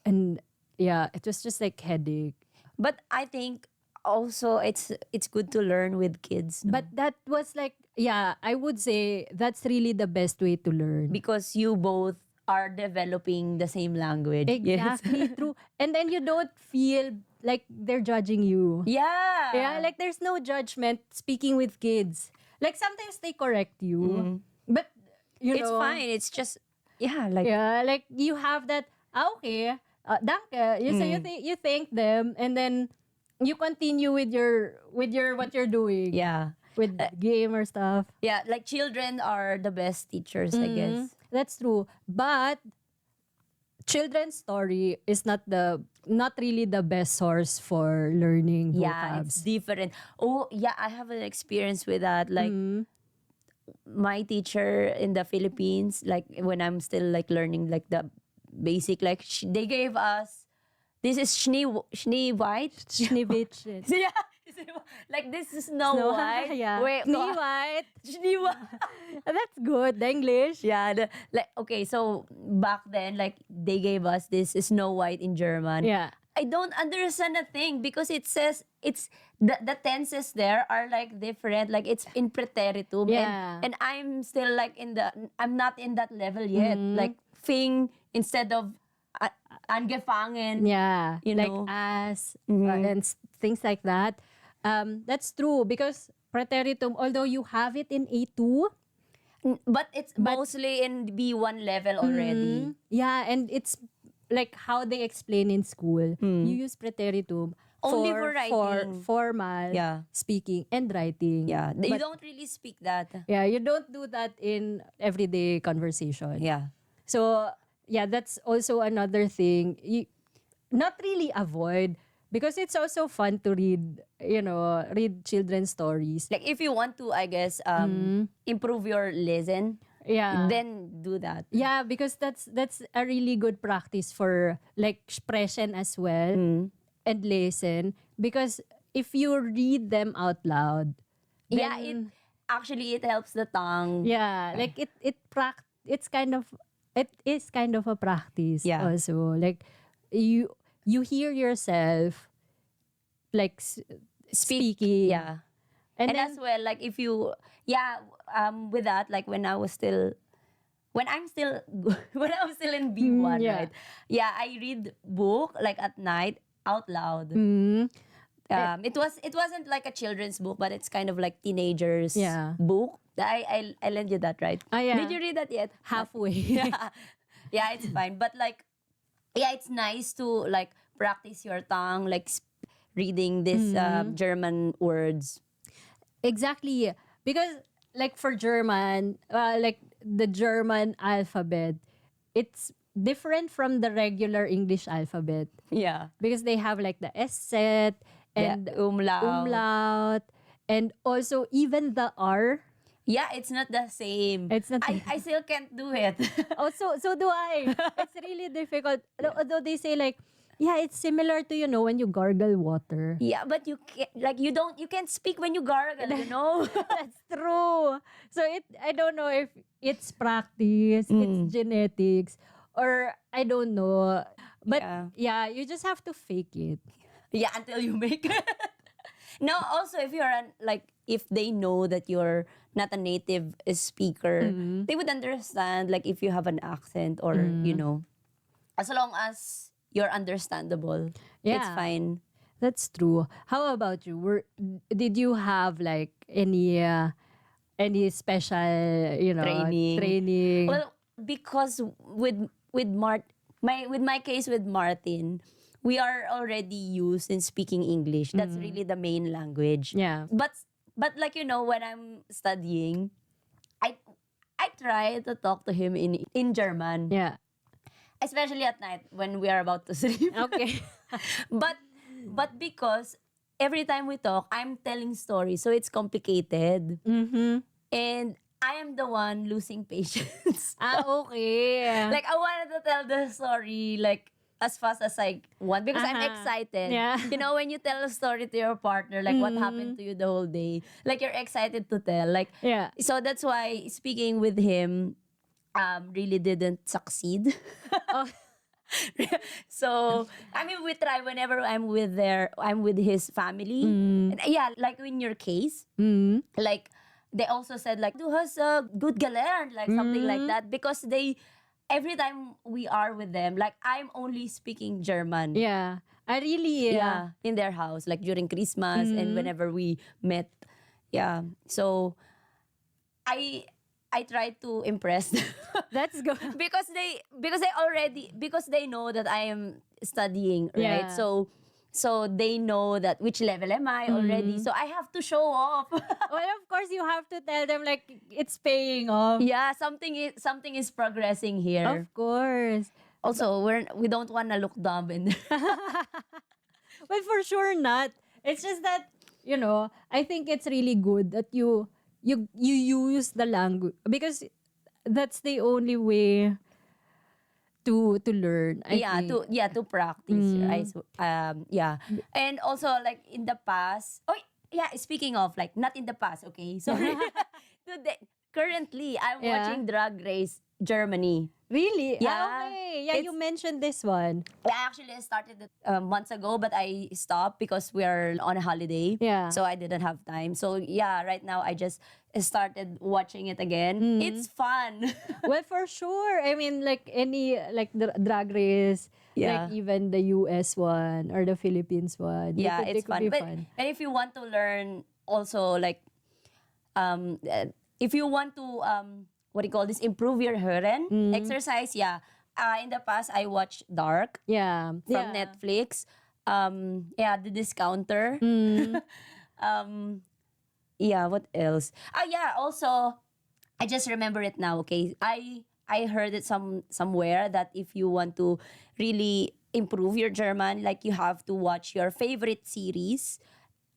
And yeah, it was just like headache. But I think also it's good to learn with kids. No? But that was like, yeah, I would say that's really the best way to learn. Because you both are developing the same language. Yes. Exactly, true. And then you don't feel like they're judging you. Yeah. Yeah, like there's no judgment speaking with kids. Like sometimes they correct you, but it's fine. It's just like yeah, like you have that. Okay, danke. So you thank them, and then you continue with your what you're doing. yeah. With game or stuff. Yeah, like children are the best teachers, I guess. That's true, but children's story is not really the best source for learning Yeah, vocabs. it's different. Oh, yeah, I have an experience with that. Like my teacher in the Philippines, like when I'm still like learning like the basic, like they gave us, this is Schnee White. Schneewittchen. Yeah, like this is Snow White. Yeah. Wait, Schnee White. Schnee White. That's good. The English. Yeah, like okay, so back then, like they gave us this Snow White in German. Yeah. I don't understand a thing because it says it's the tenses there are like different, like it's in preteritum, Yeah. and I'm still like I'm not in that level yet, like fing instead of angefangen. Yeah. You like know. as and things like that. That's true because preteritum, although you have it in A2, But it's mostly in B1 level already. yeah, and it's like how they explain in school. You use preteritum, Only for writing. Formal Yeah. speaking and writing. Yeah. You But don't really speak that. yeah, you don't do that in everyday conversation. Yeah. So yeah, that's also another thing. You not really avoid because it's also fun to read, read children's stories. Like if you want to, I guess, improve your lesson, Yeah. then do that. Yeah, because that's a really good practice for like expression as well and listen because if you read them out loud, then Yeah, it helps the tongue. yeah, like it is kind of a practice Yeah. also. Like you hear yourself like speaking. Yeah. And And then as well, like if you, with that, like when I'm still, when I'm still in B1, yeah. right? Yeah, I read book like at night out loud. It wasn't like a children's book, but it's kind of like teenagers Yeah. book. I lent you that, right? Ah, yeah. Did you read that yet? halfway. Yeah, yeah, it's fine. But like, yeah, it's nice to like practice your tongue, like reading these German words. Exactly. Because like for German, like the German alphabet, it's different from the regular English alphabet Yeah, because they have like the S set and the umlaut. umlaut and also even the R. Yeah, it's not the same. It's not I still can't do it. Also, so do I. It's really difficult. Although they say like, yeah, it's similar to, when you gargle water. Yeah, but you can't, like you can't speak when you gargle, you know? That's true. So I don't know if it's practice, it's genetics, or I don't know. But yeah, you just have to fake it. Yeah, until you make it. No, also if you're like if they know that you're not a native speaker, they would understand like if you have an accent or as long as you're understandable, it's Yeah. fine. That's true. How about you? Did you have like any special, training? Well, because with my case with Martin, we are already used in speaking English. That's really the main language. Yeah. But like when I'm studying, I try to talk to him in German, Yeah. especially at night when we are about to sleep. Okay. But because every time we talk, I'm telling stories, so it's complicated. And I am the one losing patience. Okay. Like I wanted to tell the story like as fast as I want because I'm excited. Yeah. When you tell a story to your partner, like what happened to you the whole day, like you're excited to tell. Like Yeah. so that's why speaking with him really didn't succeed. Oh. So I mean we try whenever I'm with his family. And yeah, like in your case, like they also said like du hast good gelernt, like something like that because every time we are with them, like I'm only speaking German. Yeah. I really Yeah, in their house, like during Christmas and whenever we met. Yeah, so I try to impress them. That's good. because they know that I am studying, right? Yeah. So they know that which level am I already. So I have to show off. Well, of course you have to tell them like it's paying off. Yeah, something is progressing here. Of course. Also, we don't want to look dumb in Well, for sure not. It's just that, I think it's really good that you use the language because that's the only way to learn. I think. to practice, right? So, yeah. And also like in the past, yeah, speaking of like not in the past, okay? Sorry. Today, currently I'm watching Drag Race Germany. Really? Yeah. Okay. Yeah, you mentioned this one. I actually started it months ago, but I stopped because we are on a holiday. Yeah. So I didn't have time. So yeah, right now I just started watching it again. It's fun. Well, for sure. I mean, like any like the Drag Race, Yeah. like even the US one or the Philippines one. Yeah, they it's could fun. be But fun. and if you want to learn also like if you want to what do you call this, improve your hören exercise, yeah. In the past I watched Dark Yeah. from Netflix. Yeah, the discounter. um, yeah, what else? Yeah, also I just remember it now. Okay, I heard it somewhere that if you want to really improve your German, like you have to watch your favorite series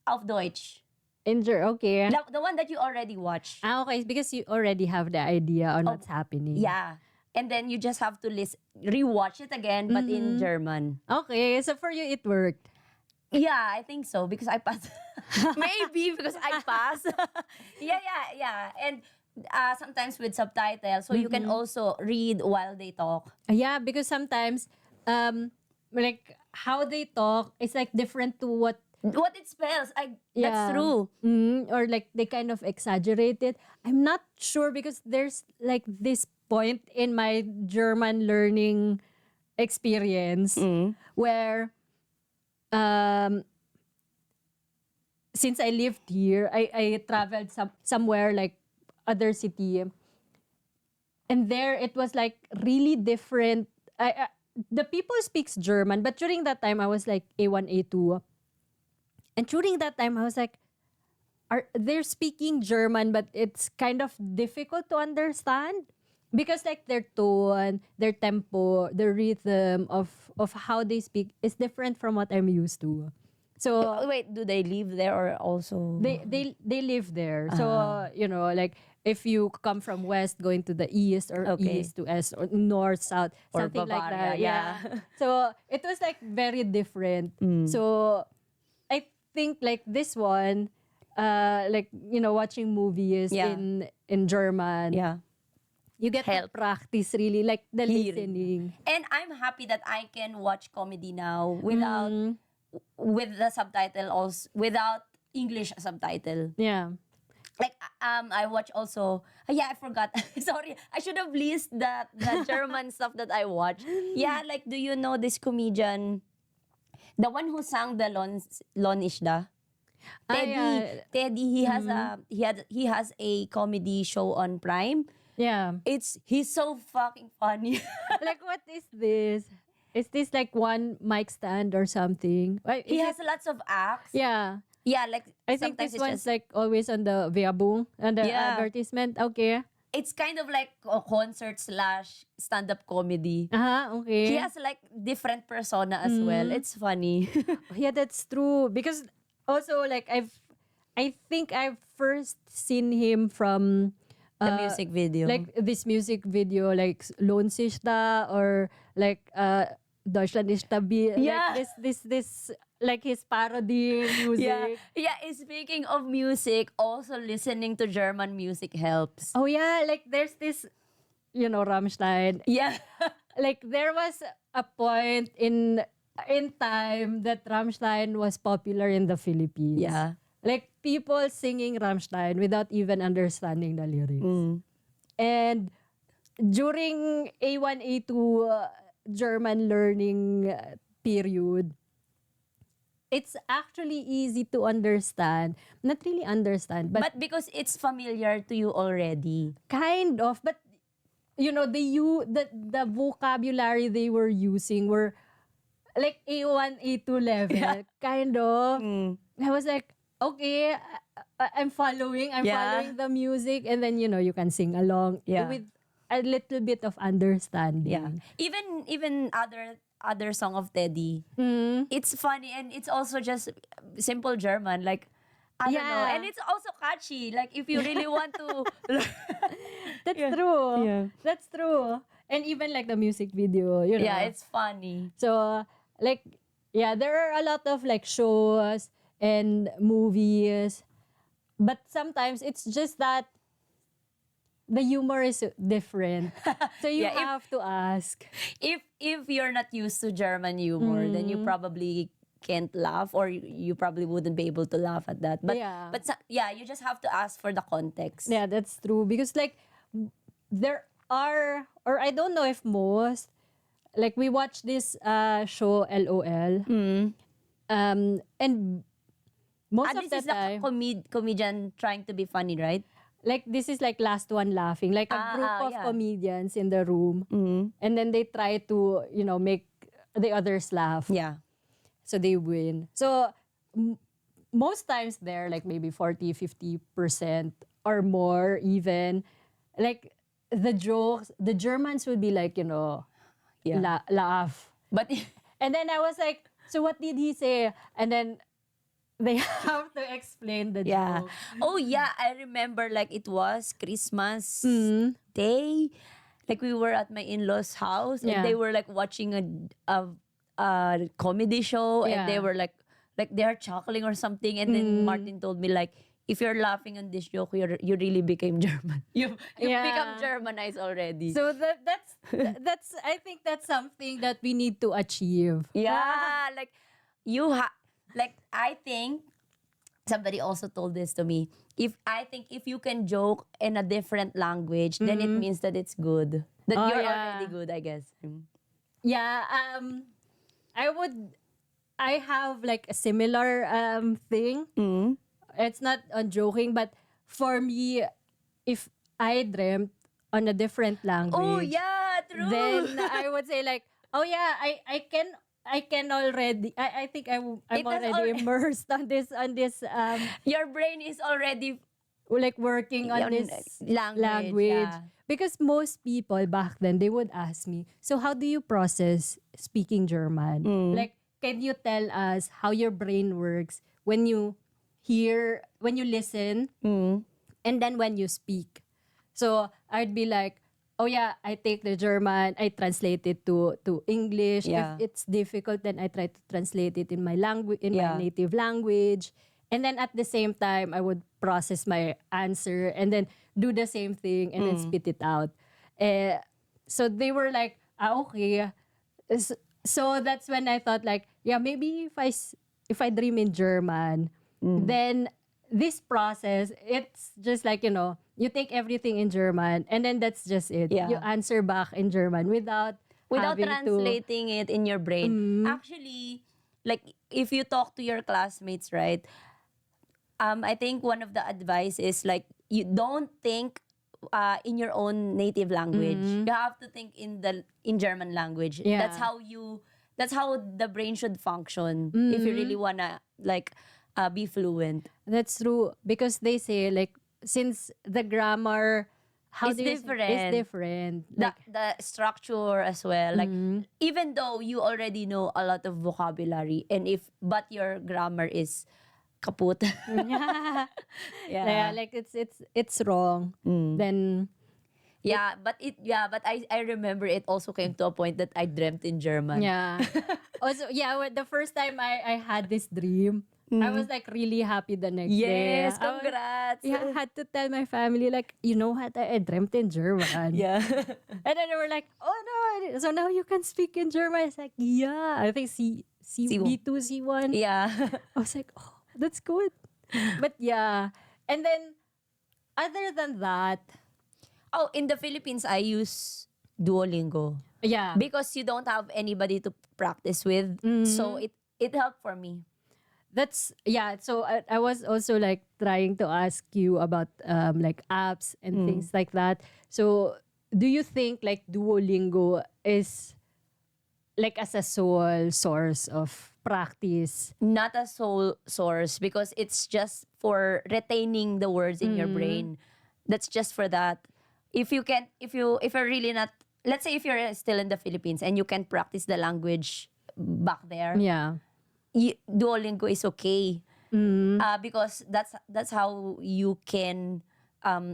of Deutsch, Okay. the one that you already watched. Okay, because you already have the idea on Of what's happening. Yeah, and then you just have to rewatch it again, but in German. Okay, so for you it worked. Yeah, I think so because I passed. Maybe because I passed. Yeah. And sometimes with subtitles, so you can also read while they talk. Yeah, because sometimes like how they talk is like different to what What it spells, that's true. Or like they kind of exaggerate it. I'm not sure because there's like this point in my German learning experience where um since I lived here, I traveled somewhere like other city, and there it was like really different. The people speaks German, but during that time I was like A1 A2, and during that time I was like, they're speaking German, but it's kind of difficult to understand because like their tone, their tempo, the rhythm of how they speak is different from what I'm used to. So Wait, do they live there or also? they live there. So like if you come from west going to the east, or Okay. east to west, or north south, Or something like Bavaria, that. yeah. So it was like very different. So I think like this one, like watching movies Yeah. in German, Yeah. you get to Help. practice really like the Hearing. listening. And I'm happy that I can watch comedy now without with the subtitle, also without English subtitle. Yeah. Like I watch also. Yeah, I forgot. Sorry, I should have listed the German stuff that I watch. Yeah, like do you know this comedian, the one who sang the Lon Ishda? Teddy. yeah. Teddy. He has a comedy show on Prime. Yeah. He's so fucking funny. Like, what is this? Is this like one mic stand or something? He Is has lots of acts. yeah. Yeah, like I think sometimes this it's one's just like always on the Viabong, on the Yeah. advertisement. Okay. it's kind of like a concert slash stand-up comedy. Okay. He has like different persona as well. It's funny. Yeah, that's true. Because also like I think I've first seen him from The music video. like this music video like Lohnt sich da, or like Deutschland ist stabil. Yeah. Like this like his parody music. Yeah, speaking of music, also listening to German music helps. Oh yeah, like there's this Rammstein. Yeah. Like there was a point in time that Rammstein was popular in the Philippines. Yeah. Like people singing Rammstein without even understanding the lyrics. And during A1 A2 German learning period, it's actually easy to understand. Not really understand, but But because it's familiar to you already. kind of. But the vocabulary they were using were like A1 A2 level, kind of. I was like, okay, I'm following the music, and then you can sing along with a little bit of understanding. Yeah. Even other song of Teddy. It's funny and it's also just simple German. Like I don't know. Yeah. And it's also catchy. Like if you really want to That's true. Yeah. That's true. And even like the music video. Yeah, it's funny. So like there are a lot of like shows and movies, but sometimes it's just that the humor is different. So you Yeah, have to ask. If you're not used to German humor, then you probably can't laugh or you probably wouldn't be able to laugh at that. But Yeah. you just have to ask for the context. Yeah, that's true. Because like there are, or I don't know if most, like we watch this show LOL. And most of This the is the time, comedian trying to be funny, right? like this is like last one laughing, like a group of yeah. comedians in the room, and then they try to make the others laugh. Yeah. so they win. So most times they're like maybe 40-50% or more even. Like the jokes, the Germans would be like, Yeah. laugh. But And then I was like, so what did he say? And then they have to explain the yeah. joke. Oh yeah, I remember like it was Christmas Mm. day. Like we were at my in-laws' house and Yeah. they were like watching a comedy show and they Yeah. were like they're chuckling or something and then Martin told me like if you're laughing on this joke you really became German. You Yeah. become Germanized already. So that's I think that's something that we need to achieve. yeah, like like I think somebody also told this to me. If you can joke in a different language, then it means that it's good. That Oh, you're yeah. already good, I guess. Mm. Yeah, I have like a similar thing. It's not on joking, but for me, if I dreamt on a different Oh language, yeah, true. then I would say like, oh yeah, I can already. I think I'm It has already al- immersed on this Your brain is already like working on on this language. Yeah. because most people back then they would ask me, so how do you process speaking German? Like, can you tell us how your brain works when you listen and then when you speak? So I'd be like, oh yeah, I take the German, I translate it to English. Yeah. If it's difficult, then I try to translate it in my language, in my Yeah. native language. And then at the same time, I would process my answer and then do the same thing and then spit it out. So they were like, okay. So that's when I thought like, yeah, maybe if I dream in German, then this process, it's just like, you take everything in German and then that's just it. Yeah. You answer back in German without having translating it in your brain. Actually, like if you talk to your classmates, right? I think one of the advice is like you don't think in your own native language. You have to think in German language. Yeah. That's how the brain should function if you really wanna like be fluent. That's true because they say like since the grammar It's do you say- different. It's different. The, Like the structure as well. Like even though you already know a lot of vocabulary but your grammar is kaput. yeah, yeah. like it's wrong. Then But I remember it also came to a point that I dreamt in German. yeah. Also the first time I had this dream, I was like really happy the next day. Yes, congrats. I had to tell my family like, you know what, I dreamt in German. Yeah. And then they were like, oh no, so now you can speak in German. It's like, yeah, I think B2, C1. yeah. I was like, oh, that's good. But yeah. And then, other than that, Oh, in the Philippines I use Duolingo yeah. because you don't have anybody to practice with. So it helped for me. That's, yeah. So I was also like trying to ask you about like apps and things like that. So, do you think like Duolingo is like as a sole source of practice? Not a sole source because it's just for retaining the words in your brain. That's just for that. If you're really not, let's say if you're still in the Philippines and you can practice the language back there, Yeah. Duolingo is okay. Because that's how you can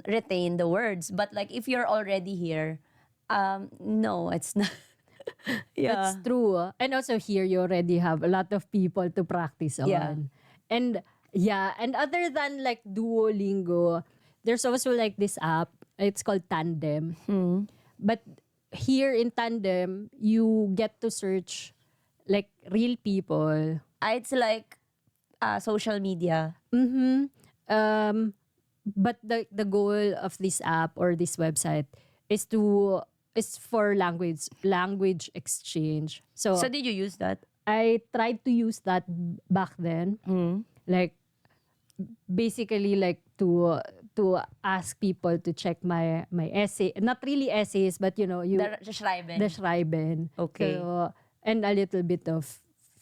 retain the words. But like if you're already here, no, it's not. yeah. That's true. And also here you already have a lot of people to practice on. Yeah. And yeah, and other than like Duolingo, there's also like this app. It's called Tandem. But here in Tandem, you get to search like real people. It's like social media. But the goal of this app or this website is for language exchange. So So did you use that? I tried to use that back then. Like basically like to ask people to check my essay, not really essays, but you The Schreiben. the Schreiben. Okay. So, and a little bit of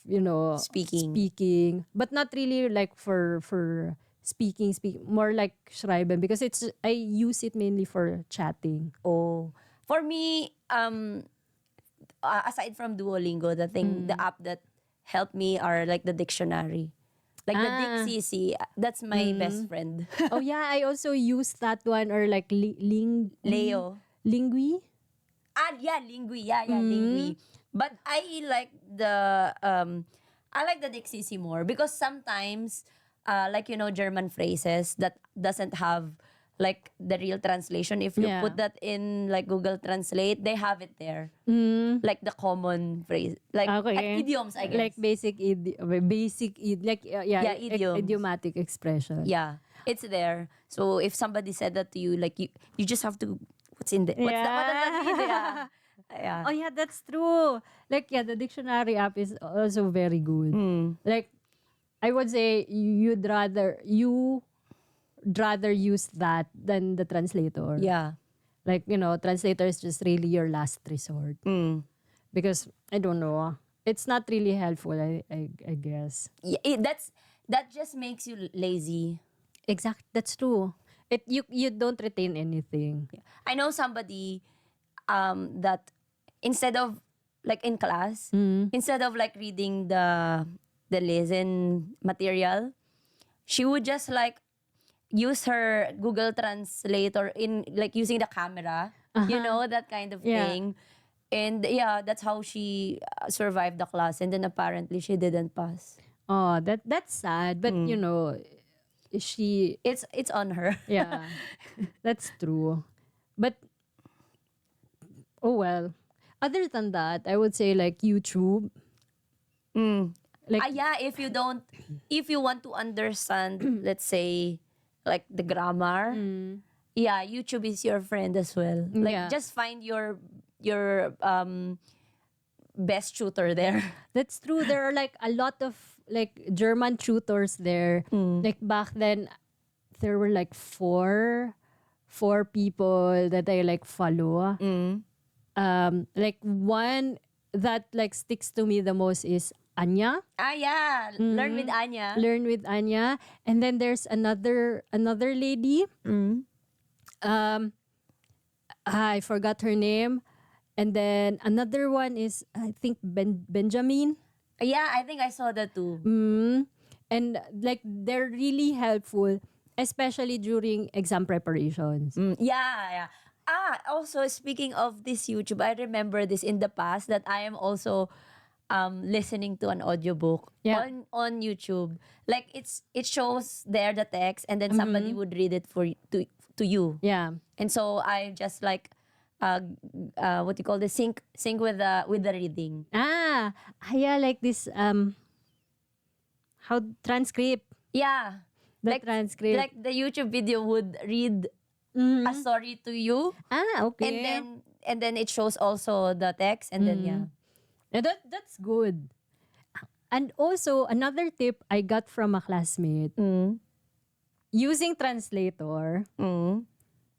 Speaking. but not really like for speaking, more like schreiben, because I use it mainly for chatting. Oh, for me, aside from Duolingo, the app that helped me are like the dictionary. Like the Ah. DicCC, that's my best friend. Oh yeah, I also use that one, or like Leo. lingui. Yeah, Lingui. Yeah, Lingui. But I like the DicCC more because sometimes like German phrases that doesn't have like the real translation. If you Yeah. put that in like Google Translate, they have it there. Like the common phrase, like Okay. idioms, I guess. Like Yeah, idioms. idiomatic expression. Yeah, it's there. So if somebody said that to you, like you just have to, what's in there? What does that mean? Yeah. Yeah. Oh yeah, that's true. Like the dictionary app is also very good. Like I would say you rather use that than the translator. Yeah. Like, translator is just really your last resort. Because I don't know. It's not really helpful, I guess. Yeah, that just makes you lazy. Exact, that's true. You don't retain anything. I know somebody that instead of like in class, instead of like reading the lesson material, she would just like use her Google Translator in like using the camera, that kind of Yeah. thing. And yeah, that's how she survived the class. And then apparently she didn't pass. Oh, that's sad. But she It's on her. yeah. That's true. But oh well. Other than that, I would say like YouTube. Like Yeah, if you want to understand, let's say, like the grammar, yeah, YouTube is your friend as well. Like Yeah. just find your best tutor there. that's true. There are like a lot of like German tutors there. Like back then there were like four people that I like follow. Like one that like sticks to me the most is Anya. Yeah, learn with Anya. Learn with Anya. And then there's another lady. I forgot her name. And then another one is, I think, Benjamin. Yeah, I think I saw that too. And like they're really helpful, especially during exam preparations. Yeah. Also speaking of this YouTube, I remember this in the past that I am also listening to an audiobook Yeah. on YouTube. Like it shows there the text and then somebody would read it to you. Yeah. And so I just like what do you call this, sync with the reading. Yeah, like this how transcript. Yeah. The transcript. Like the YouTube video would read a story to you. Okay. And then it shows also the text and then yeah. Yeah, that's good. And also another tip I got from a classmate, using translator.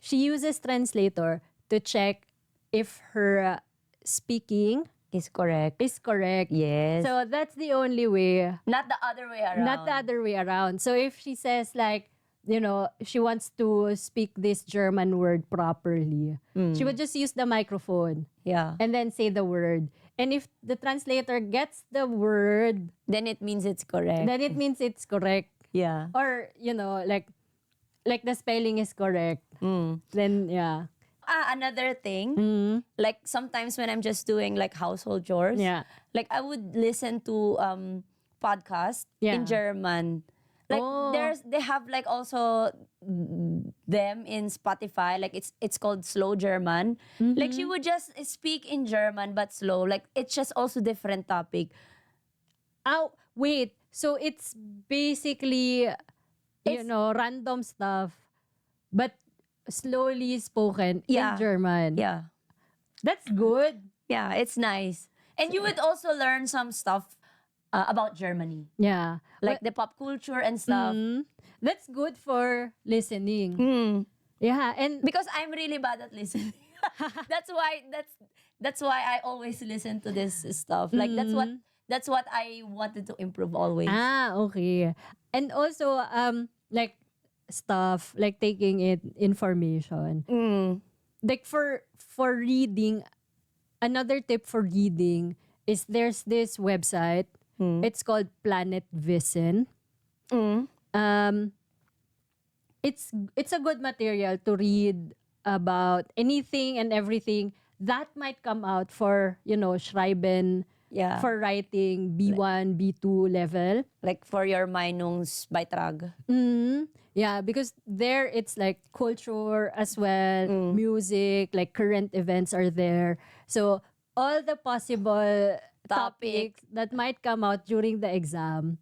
She uses translator to check if her speaking Is correct. is correct. Yes. So that's the only way. Not the other way around. Not the other way around. So if she says like, she wants to speak this German word properly, she would just use the microphone Yeah. and then say the word. And if the translator gets the word, Then it means it's correct. then it means it's correct. Yeah. Or, like the spelling is correct. Then, yeah. Another thing, like sometimes when I'm just doing like household chores, Yeah. like I would listen to podcasts Yeah. in German. Like Oh. they have like also them in Spotify. Like it's called slow German. Like she would just speak in German but slow. Like it's just also different topic. Oh, wait. So it's basically, random stuff, but slowly spoken Yeah. in German. Yeah. That's good. Yeah, it's nice. And you would also learn some stuff about Germany. Yeah. Like the pop culture and stuff. That's good for listening. Yeah. And Because I'm really bad at listening. that's why I always listen to this stuff. Like that's what I wanted to improve always. Okay. And also, like stuff like taking it information. Mm. Like for reading, another tip for reading is there's this website. It's called Planet Vision. Mm. Um, it's a good material to read about anything and everything that might come out for Schreiben, Yeah. for writing B1, B2 level. Like for your Meinungsbeitrag. Yeah, because there it's like culture as well, music, like current events are there. So all the possible topics that might come out during the exam,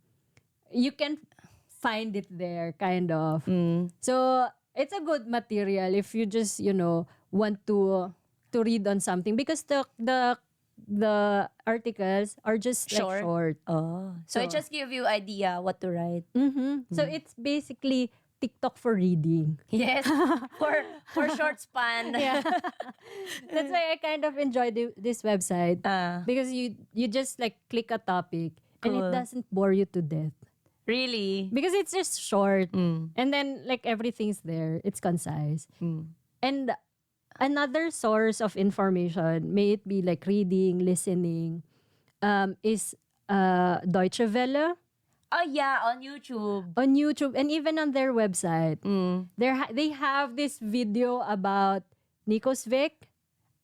you can find it there, kind of. So it's a good material if you just want to read on something, because the articles are just like short. Oh. So it just give you idea what to write. So it's basically TikTok for reading. Yes. for short span. Yeah. That's why I kind of enjoy this website, Ah. because you just like click a topic and it Cool. doesn't bore you to death, Really? because it's just short, and then like everything's there. It's concise. And another source of information, may it be like reading, listening, is Deutsche Welle Oh yeah, on YouTube. on YouTube, and even on their website. They have this video about Nikos Vic.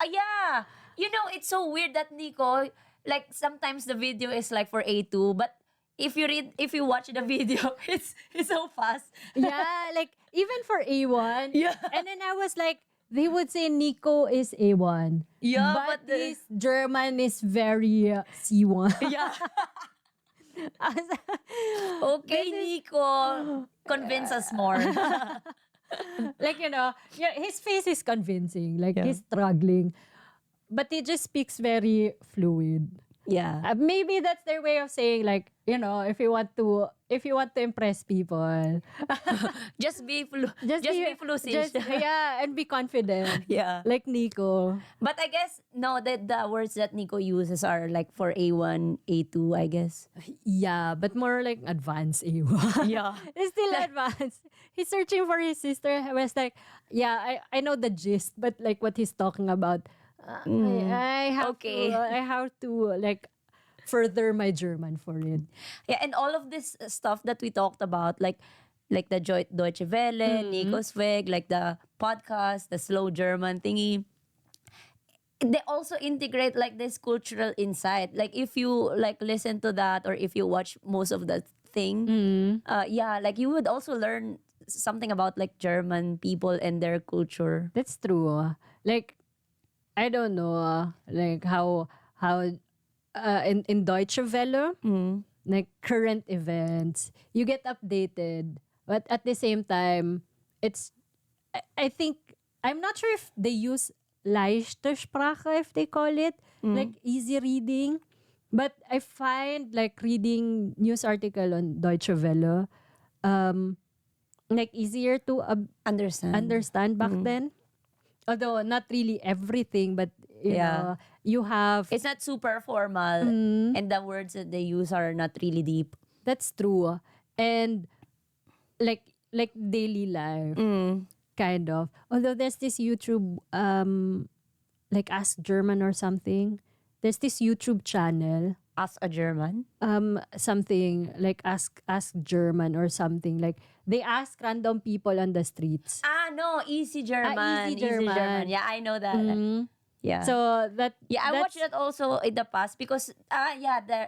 Yeah. You know, it's so weird that Nico, like sometimes the video is like for A2, but if you watch the video, it's so fast. Yeah, like even for A1. Yeah. And then I was like, they would say Nico is A1. Yeah, but but the- this German is very C1. Yeah. Okay, Nico. Convince us more. Like, yeah, his face is convincing. Like, Yeah. he's struggling. But he just speaks very fluid. Yeah. Maybe that's their way of saying, like, if you want to impress people, Just be just be flusish. yeah, and be confident. Yeah. Like Nico. But I guess no, the words that Nico uses are like for A1, A2, I guess. Yeah, but more like advanced A1. Yeah. It's still advanced. He's searching for his sister. I was like, yeah, I know the gist, but like what he's talking about, I have to like further my German for it. Yeah, and all of this stuff that we talked about, like the Deutsche Welle, Nico's Weg, like the podcast, the slow German thingy, they also integrate like this cultural insight. Like if you like listen to that, or if you watch most of the thing, yeah, like you would also learn something about like German people and their culture. That's true. Like, I don't know, like how in Deutsche Welle, like current events, you get updated, but at the same time, it's I think, I'm not sure if they use leichte Sprache, if they call it, like easy reading, but I find like reading news article on Deutsche Welle, like easier to understand back then. Although not really everything, but you have. It's not super formal, and the words that they use are not really deep. That's true, and like daily life, kind of. Although there's this YouTube, like Ask German or something. There's this YouTube channel. As a German. Something like ask German or something, like they ask random people on the streets. No, Easy German. Easy German. Yeah, I know that. Yeah. So that I watched that also in the past because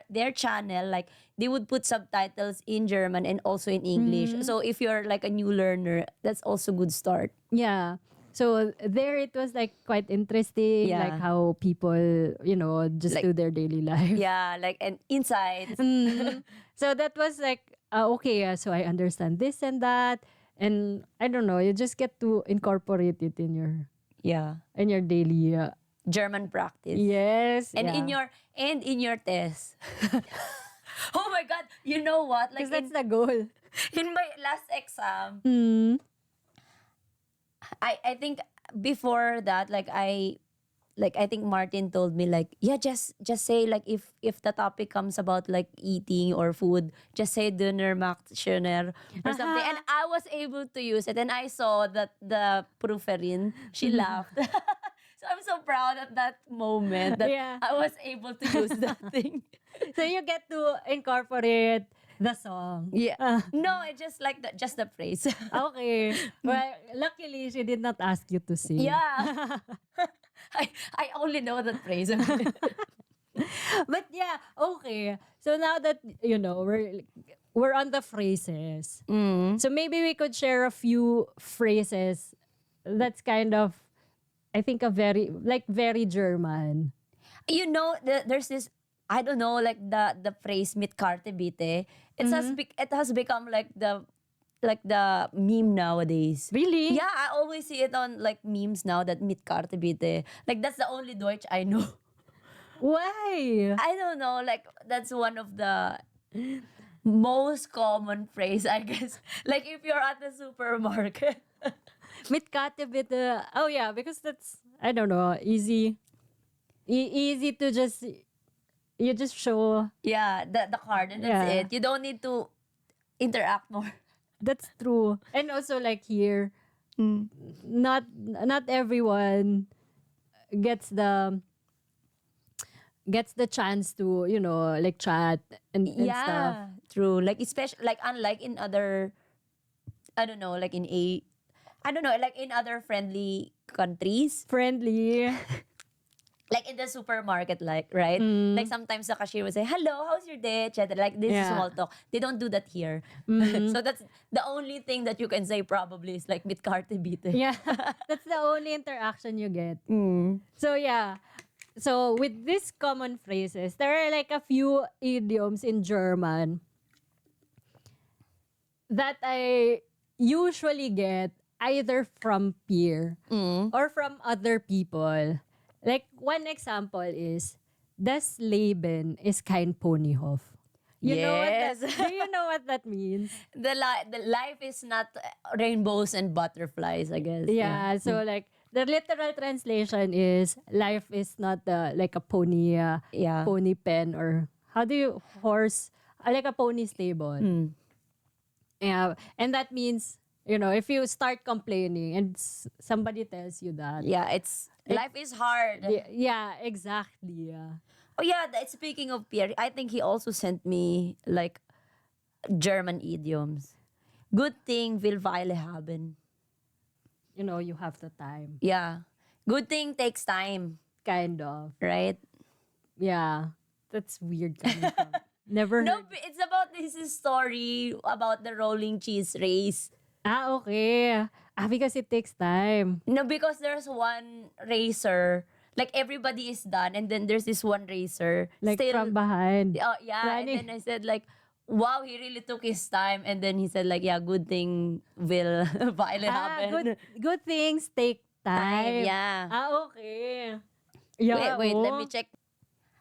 their channel, like they would put subtitles in German and also in English. So if you're like a new learner, that's also good start. Yeah. So there it was like quite interesting, Yeah. like how people, just Like- do their daily life. Yeah, like and insights. So that was like, okay, so I understand this and that. And I don't know, you just get to incorporate it in your daily, German practice. yes. And yeah. in your test. Oh my god, you know what? Like Because that's the goal. in my last exam, I think before that, like I like I think Martin told me like, yeah, just say like if the topic comes about like eating or food, just say Döner macht schöner or something. And I was able to use it, and I saw that the Prüferin, she laughed. So I'm so proud at that moment that Yeah. I was able to use that thing. So you get to incorporate the song. Yeah. No, it's just like just the phrase. Okay. Well, luckily she did not ask you to sing. Yeah. I only know that phrase. But yeah, okay. So now that we're on the phrases. So maybe we could share a few phrases that's kind of, I think, a very German. You know, there's this, I don't know, like the phrase mit Karte bitte. It has become like the meme nowadays. Really? Yeah, I always see it on like memes now, that mit Karte bitte. Like that's the only Deutsch I know. Why? I don't know, like that's one of the most common phrase, I guess. Like if you're at the supermarket. Mit Kate bitte. Oh yeah, because that's, I don't know, easy. Easy to just, you just show. Yeah, the card, and that's Yeah. it. You don't need to interact more. That's true. And also like here, not everyone gets the chance to, like chat and Yeah, stuff. true. Like especially like unlike in other, I don't know, like I don't know, like in other friendly countries, Friendly. like in the supermarket, like right, like sometimes the cashier will say, "Hello, how's your day?" etc. Like this is Yeah. small talk. They don't do that here, so that's the only thing that you can say probably is like mit Karte bitte. Yeah. That's the only interaction you get. Mm. So yeah. So with these common phrases, there are like a few idioms in German that I usually get either from peer or from other people. Like one example is, das Leben ist kein Ponyhof. You know what Yes. do you know what that means? The life is not rainbows and butterflies, I guess. Yeah, so like the literal translation is, life is not like a pony, Yeah. pony pen, or how do you horse, like a pony stable. Yeah, and that means, if you start complaining and somebody tells you that, Yeah, life is hard. yeah, exactly. Yeah. Oh yeah, speaking of Pierre, I think he also sent me like German idioms. Good thing will Weile haben. You have the time, Yeah. Good thing takes time, kind of. right? Yeah, that's weird coming from. Never No, heard. it's about this story about the rolling cheese race. Okay. Because it takes time. No, because there's one racer, like everybody is done, and then there's this one racer Like still. from behind. Yeah, and Running. then I said like, wow, he really took his time, and then he said like, yeah, good thing will Weile happen. Good things take time. Yeah. Okay. Yeah, Wait, let oh. me check.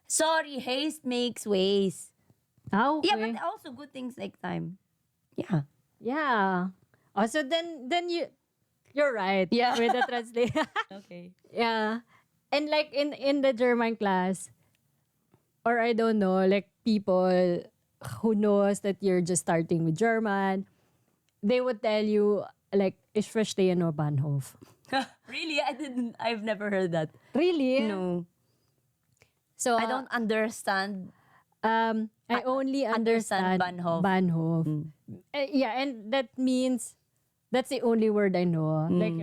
Sorry, haste makes waste. Okay. Yeah, but also good things take time. Yeah. Yeah. Also, then you're right. Yeah. With the translation. Okay. Yeah. And like in the German class, or I don't know, like people who knows that you're just starting with German, they would tell you like, ich verstehe nur Bahnhof. Really? I've never heard that. Really? No. So I don't understand. I only understand Bahnhof. Bahnhof. Yeah, and that means that's the only word I know. Like,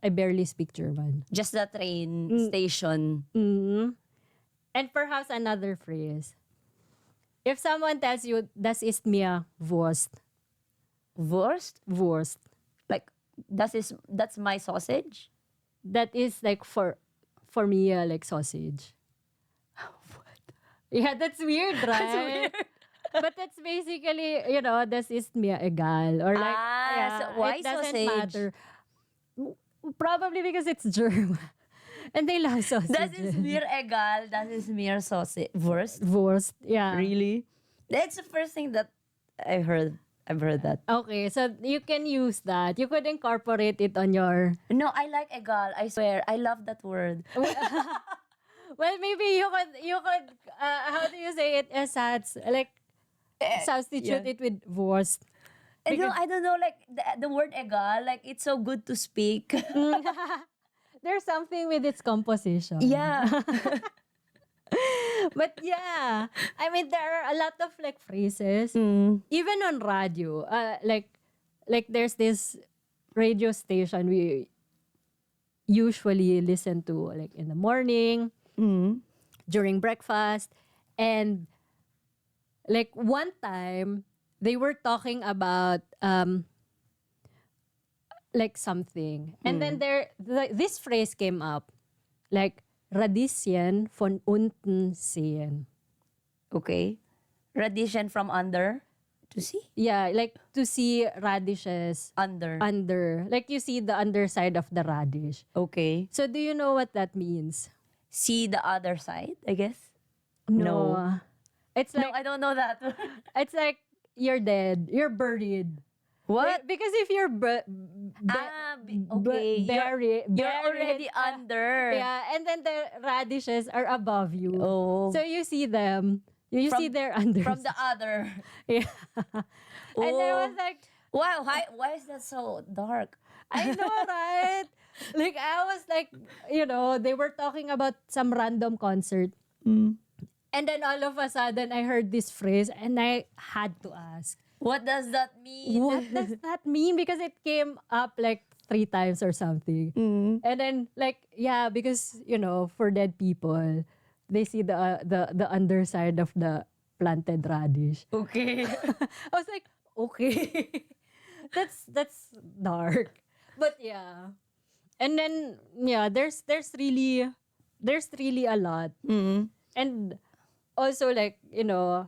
I barely speak German. Just the train station. And perhaps another phrase. If someone tells you, das ist mir Wurst. Wurst? Wurst. Like, that's my sausage? That is like for me, like sausage. What? Yeah, that's weird, right? That's weird. But that's basically, das ist mir egal. Or like, yeah, so why it doesn't sausage? matter. Probably because it's German. And they love sausage. Das ist mir egal. Das ist mir sausage. Wurst? Wurst. Yeah. Really? That's the first thing that I heard. I've heard that. Okay, so you can use that. You could incorporate it on your. No, I like egal. I swear, I love that word. Well, maybe you could how do you say it? Ersatz, like substitute yeah. it with worst. I don't know, like the word egal, like it's so good to speak. There's something with its composition. yeah. But yeah, I mean there are a lot of like phrases, even on radio. Like there's this radio station we usually listen to like in the morning, during breakfast, and like one time they were talking about like something, and then this phrase came up, like Radieschen von unten sehen. Okay. Radition from under to see? Yeah, like to see radishes Under. under, like you see the underside of the radish. Okay. So do you know what that means? See the other side, I guess? No. It's No, like I don't know that. it's like you're dead, you're buried. What? Because if you're Okay. You're already buried, under. yeah, and then the radishes are above you. Oh. So you see them. You see their under. From the other. Yeah. And I Oh. was like, Wow, why is that so dark? I know, right? Like, I was like, they were talking about some random concert. And then all of a sudden, I heard this phrase and I had to ask, What does that mean? what does that mean? Because it came up like 3 times or something. And then, like, yeah, because, for dead people, they see the underside of the planted radish. Okay. I was like, okay. that's dark. But yeah. And then yeah, there's really a lot. And also like,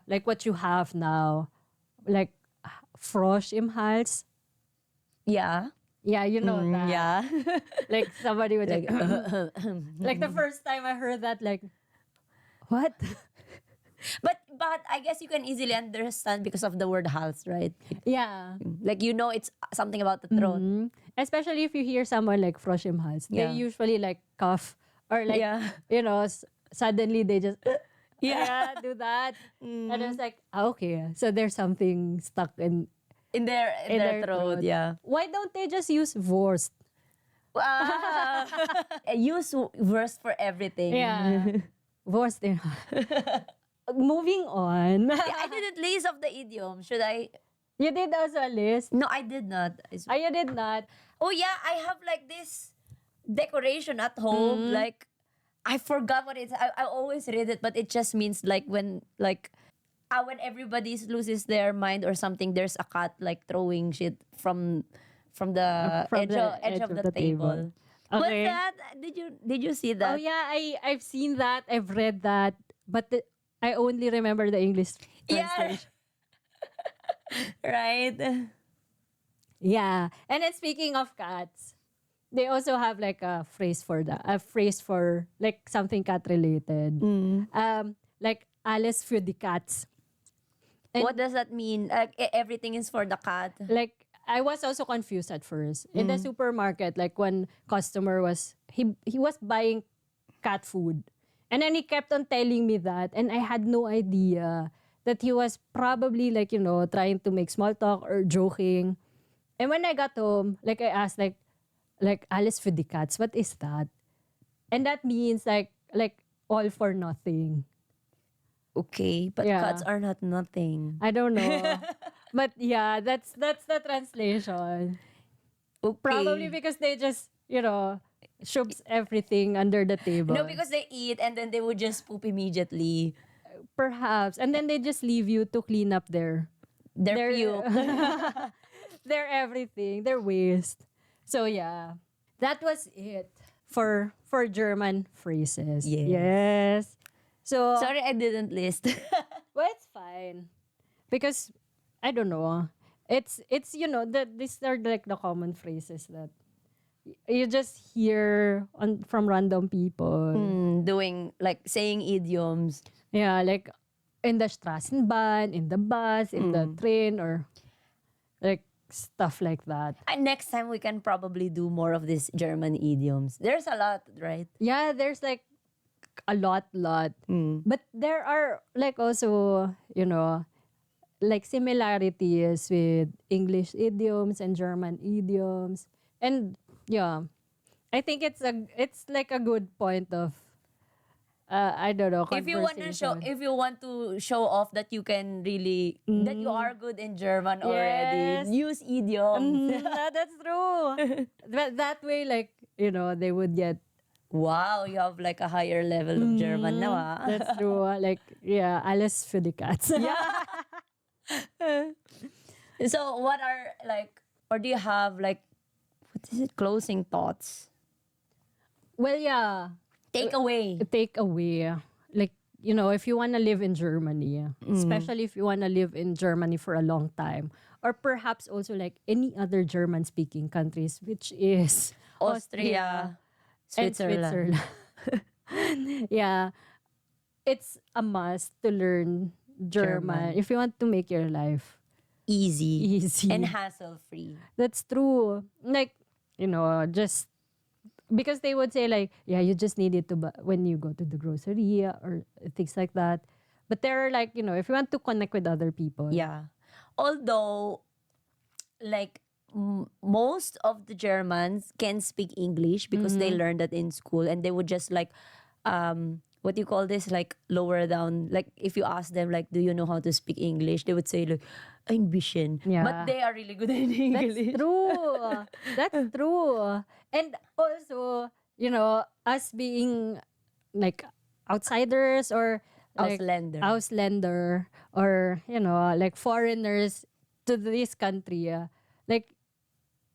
like what you have now, like Frosch im Hals. Yeah. Yeah, you know that. Yeah. Like somebody would like like the first time I heard that, like, what? But I guess you can easily understand because of the word hals, right? Yeah. Like it's something about the throat. Especially if you hear someone like Frosch im Hals, Yeah. they usually like cough or like, Yeah. suddenly they just Yeah. do that. And I was like, okay, so there's something stuck in In their throat, yeah. Why don't they just use Wurst? Wow. Use verse for everything. Yeah. Wurst in Moving on. Yeah, I didn't list of the idiom. Should I? You did also a list? No, I did not. You did not? Oh yeah, I have like this decoration at home. Like I forgot what it's. I always read it, but it just means like when everybody loses their mind or something. There's a cat like throwing shit from the edge of the table. Okay. What's that? Did you see that? Oh yeah, I've seen that. I've read that, but I only remember the English translation. Yeah. Right. Yeah. And then speaking of cats, they also have like a phrase for that. A phrase for like something cat related. Like alles für die Cats. And What does that mean? Like everything is for the cat. like I was also confused at first. In the supermarket, like when customer was he was buying cat food. And then he kept on telling me that, and I had no idea that he was probably like, trying to make small talk or joking. And when I got home, like I asked like alles für die Cats, what is that? And that means like all for nothing. Okay, but Yeah. cats are not nothing. I don't know. But yeah, that's the translation. Okay. Probably because they just, shoves everything under the table. No, because they eat and then they would just poop immediately. Perhaps. And then they just leave you to clean up their Puke. their everything, their waste. So yeah, that was it for German phrases. Yes. Yes. So Sorry, I didn't list. well, it's fine because I don't know. It's that these are like the common phrases that you just hear from random people. Doing like saying idioms. Yeah, like in the Straßenbahn, in the bus, in the train, or like stuff like that. And next time we can probably do more of these German idioms. There's a lot, right? Yeah, there's like a lot. But there are like also, like similarities with English idioms and German idioms. And yeah, I think it's like a good point of I don't know, conversation. If you want to show off that you can really that you are good in German already, Yes. use idioms. That's true. But that way, like, they would get. Wow, you have like a higher level of German now, ah. That's true. Like, yeah, alles für die Katz. So what are like, or do you have like, what is it, closing thoughts? Well, yeah. Take away. Take away. Like, if you want to live in Germany, especially if you want to live in Germany for a long time, or perhaps also like any other German speaking countries, which is Austria, and Switzerland. Yeah. It's a must to learn German if you want to make your life Easy. easy. And hassle-free. That's true. Like, just because they would say like, yeah, you just need it to when you go to the grocery or things like that. But there are like, if you want to connect with other people. Yeah. Although, like, most of the Germans can speak English because they learned that in school, and they would just like, what do you call this? Like lower down. Like if you ask them, like, do you know how to speak English? They would say like, ein bisschen. Yeah. But they are really good in English. That's true. That's true. And also, us being like outsiders or like Ausländer or, like foreigners to this country, like,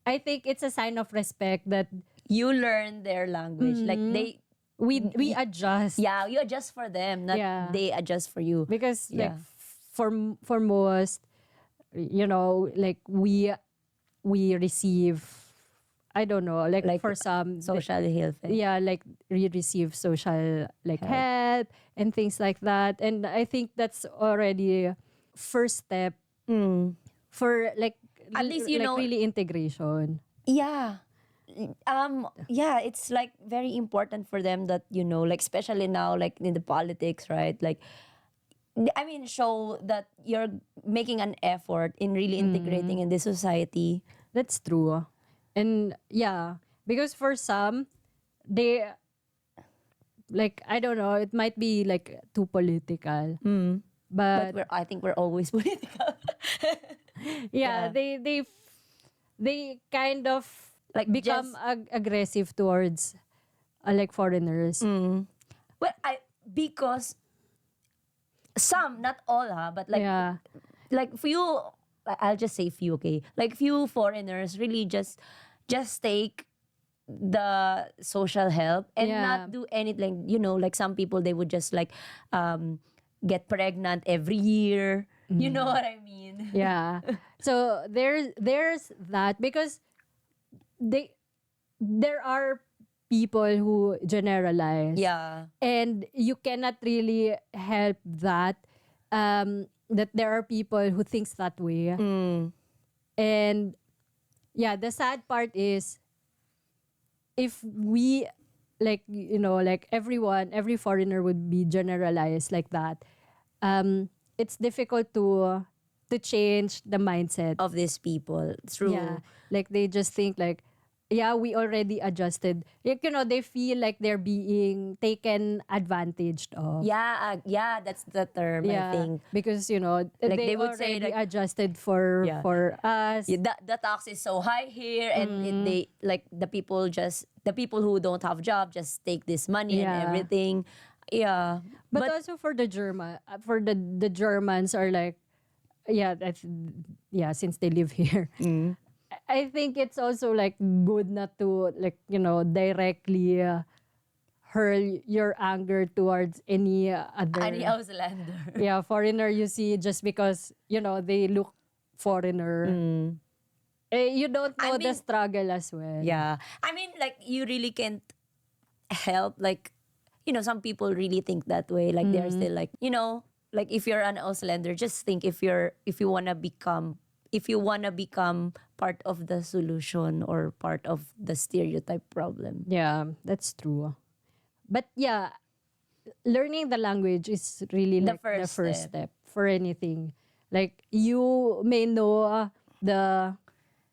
I think it's a sign of respect that You learn their language. Like we adjust. yeah, you adjust for them, not Yeah. they adjust for you. Because like Yeah. for most, like we receive, I don't know, like for some Social health. yeah, like we receive social like help and things like that. And I think that's already a first step for like At least like really integration. Yeah. Yeah, it's like very important for them that, like especially now, like in the politics, right? Like, I mean, show that you're making an effort in really integrating in this society. That's true. And yeah, because for some, they like, I don't know, it might be like too political. But But I think we're always political. yeah, they kind of Like become aggressive towards like foreigners. Well, because some, not all, but like Yeah. like few, I'll just say few, okay? Like few foreigners really just take the social help and Yeah. not do anything. Like some people, they would just like get pregnant every year. You know what I mean? Yeah. So there's that, because there are people who generalize. Yeah. And you cannot really help that that there are people who thinks that way. And yeah, the sad part is, if we like, like every foreigner would be generalized like that, it's difficult to change the mindset. Of these people. True. Yeah, like they just think like, yeah, we already adjusted. Like, they feel like they're being taken advantage of. Yeah, that's the term, I think. Because Like they would say, already like, adjusted for Yeah. us. Yeah, the tax is so high here, and they like the people who don't have job just take this money and Yeah. everything. Yeah, But also for the the Germans are like, yeah, since they live here. I think it's also like good not to like, directly hurl your anger towards any other any Auslander. yeah, foreigner you see, just because, they look foreigner. You don't know the mean- struggle as well. Yeah, I mean, like you really can't help. Like, some people really think that way. Like they're still like, like if you're an Auslander, just think if you wanna become if you want to become part of the solution or part of the stereotype problem. Yeah, that's true. But yeah, learning the language is really The like the first first step. step for anything. Like you may know the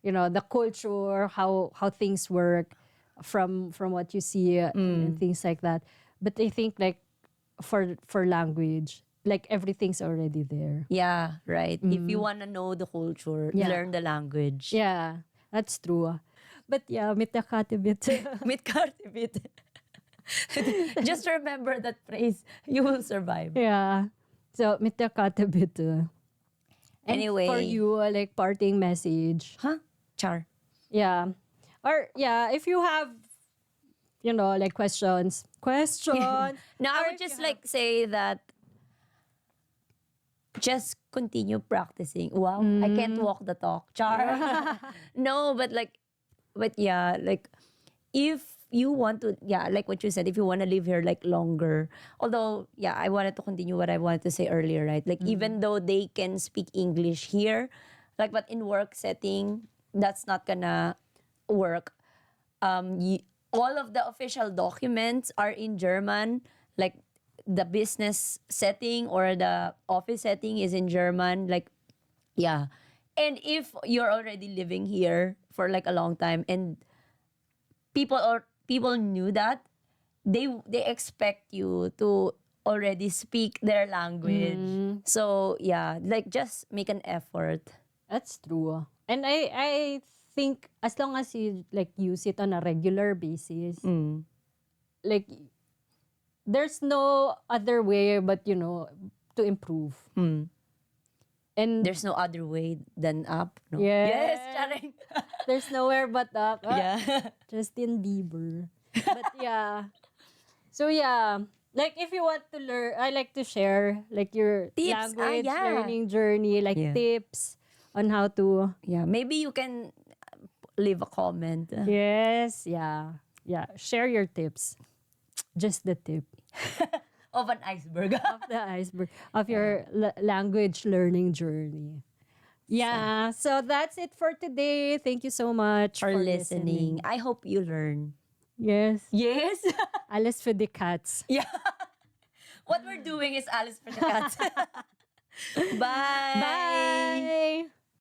the culture, how things work from what you see and things like that. But I think like for language, like everything's already there. Yeah, right. If you want to know the culture, Yeah. learn the language. Yeah, that's true. But yeah, mit der Karte bitte. Mit Kartibit. Just remember that phrase. You will survive. Yeah. So mit der Karte bitte. And Anyway. for you, like parting message. Huh? Char. Yeah. Or yeah, if you have, like questions. No, I Or would if just you like say that just continue practicing. Wow, I can't walk the talk. Char. No, but yeah, like if you want to, yeah, like what you said, if you want to live here like longer, although, yeah, I wanted to continue what I wanted to say earlier, right? Like even though they can speak English here, like, but in work setting, that's not gonna work. All of the official documents are in German, like the business setting or the office setting is in German, like, yeah. And if you're already living here for like a long time and people knew that, they expect you to already speak their language. So yeah, like just make an effort. That's true. And I think as long as you like use it on a regular basis, like there's no other way but to improve. And There's no other way than up, no? Yes. Yes, charing. there's nowhere but up. Yeah. Justin Bieber. But yeah. So yeah, like if you want to learn, I like to share like your Tips. language Yeah. learning journey, like Yeah. tips on how to. Yeah, maybe you can leave a comment. Yes, yeah, yeah. Share your tips. Just the tip Of an iceberg. of the iceberg of your language learning journey. Yeah, so that's it for today. Thank you so much For listening. I hope you learn. Yes. Yes. Alles für die Cats. Yeah. What we're doing is Alice for the Cats. Bye. Bye.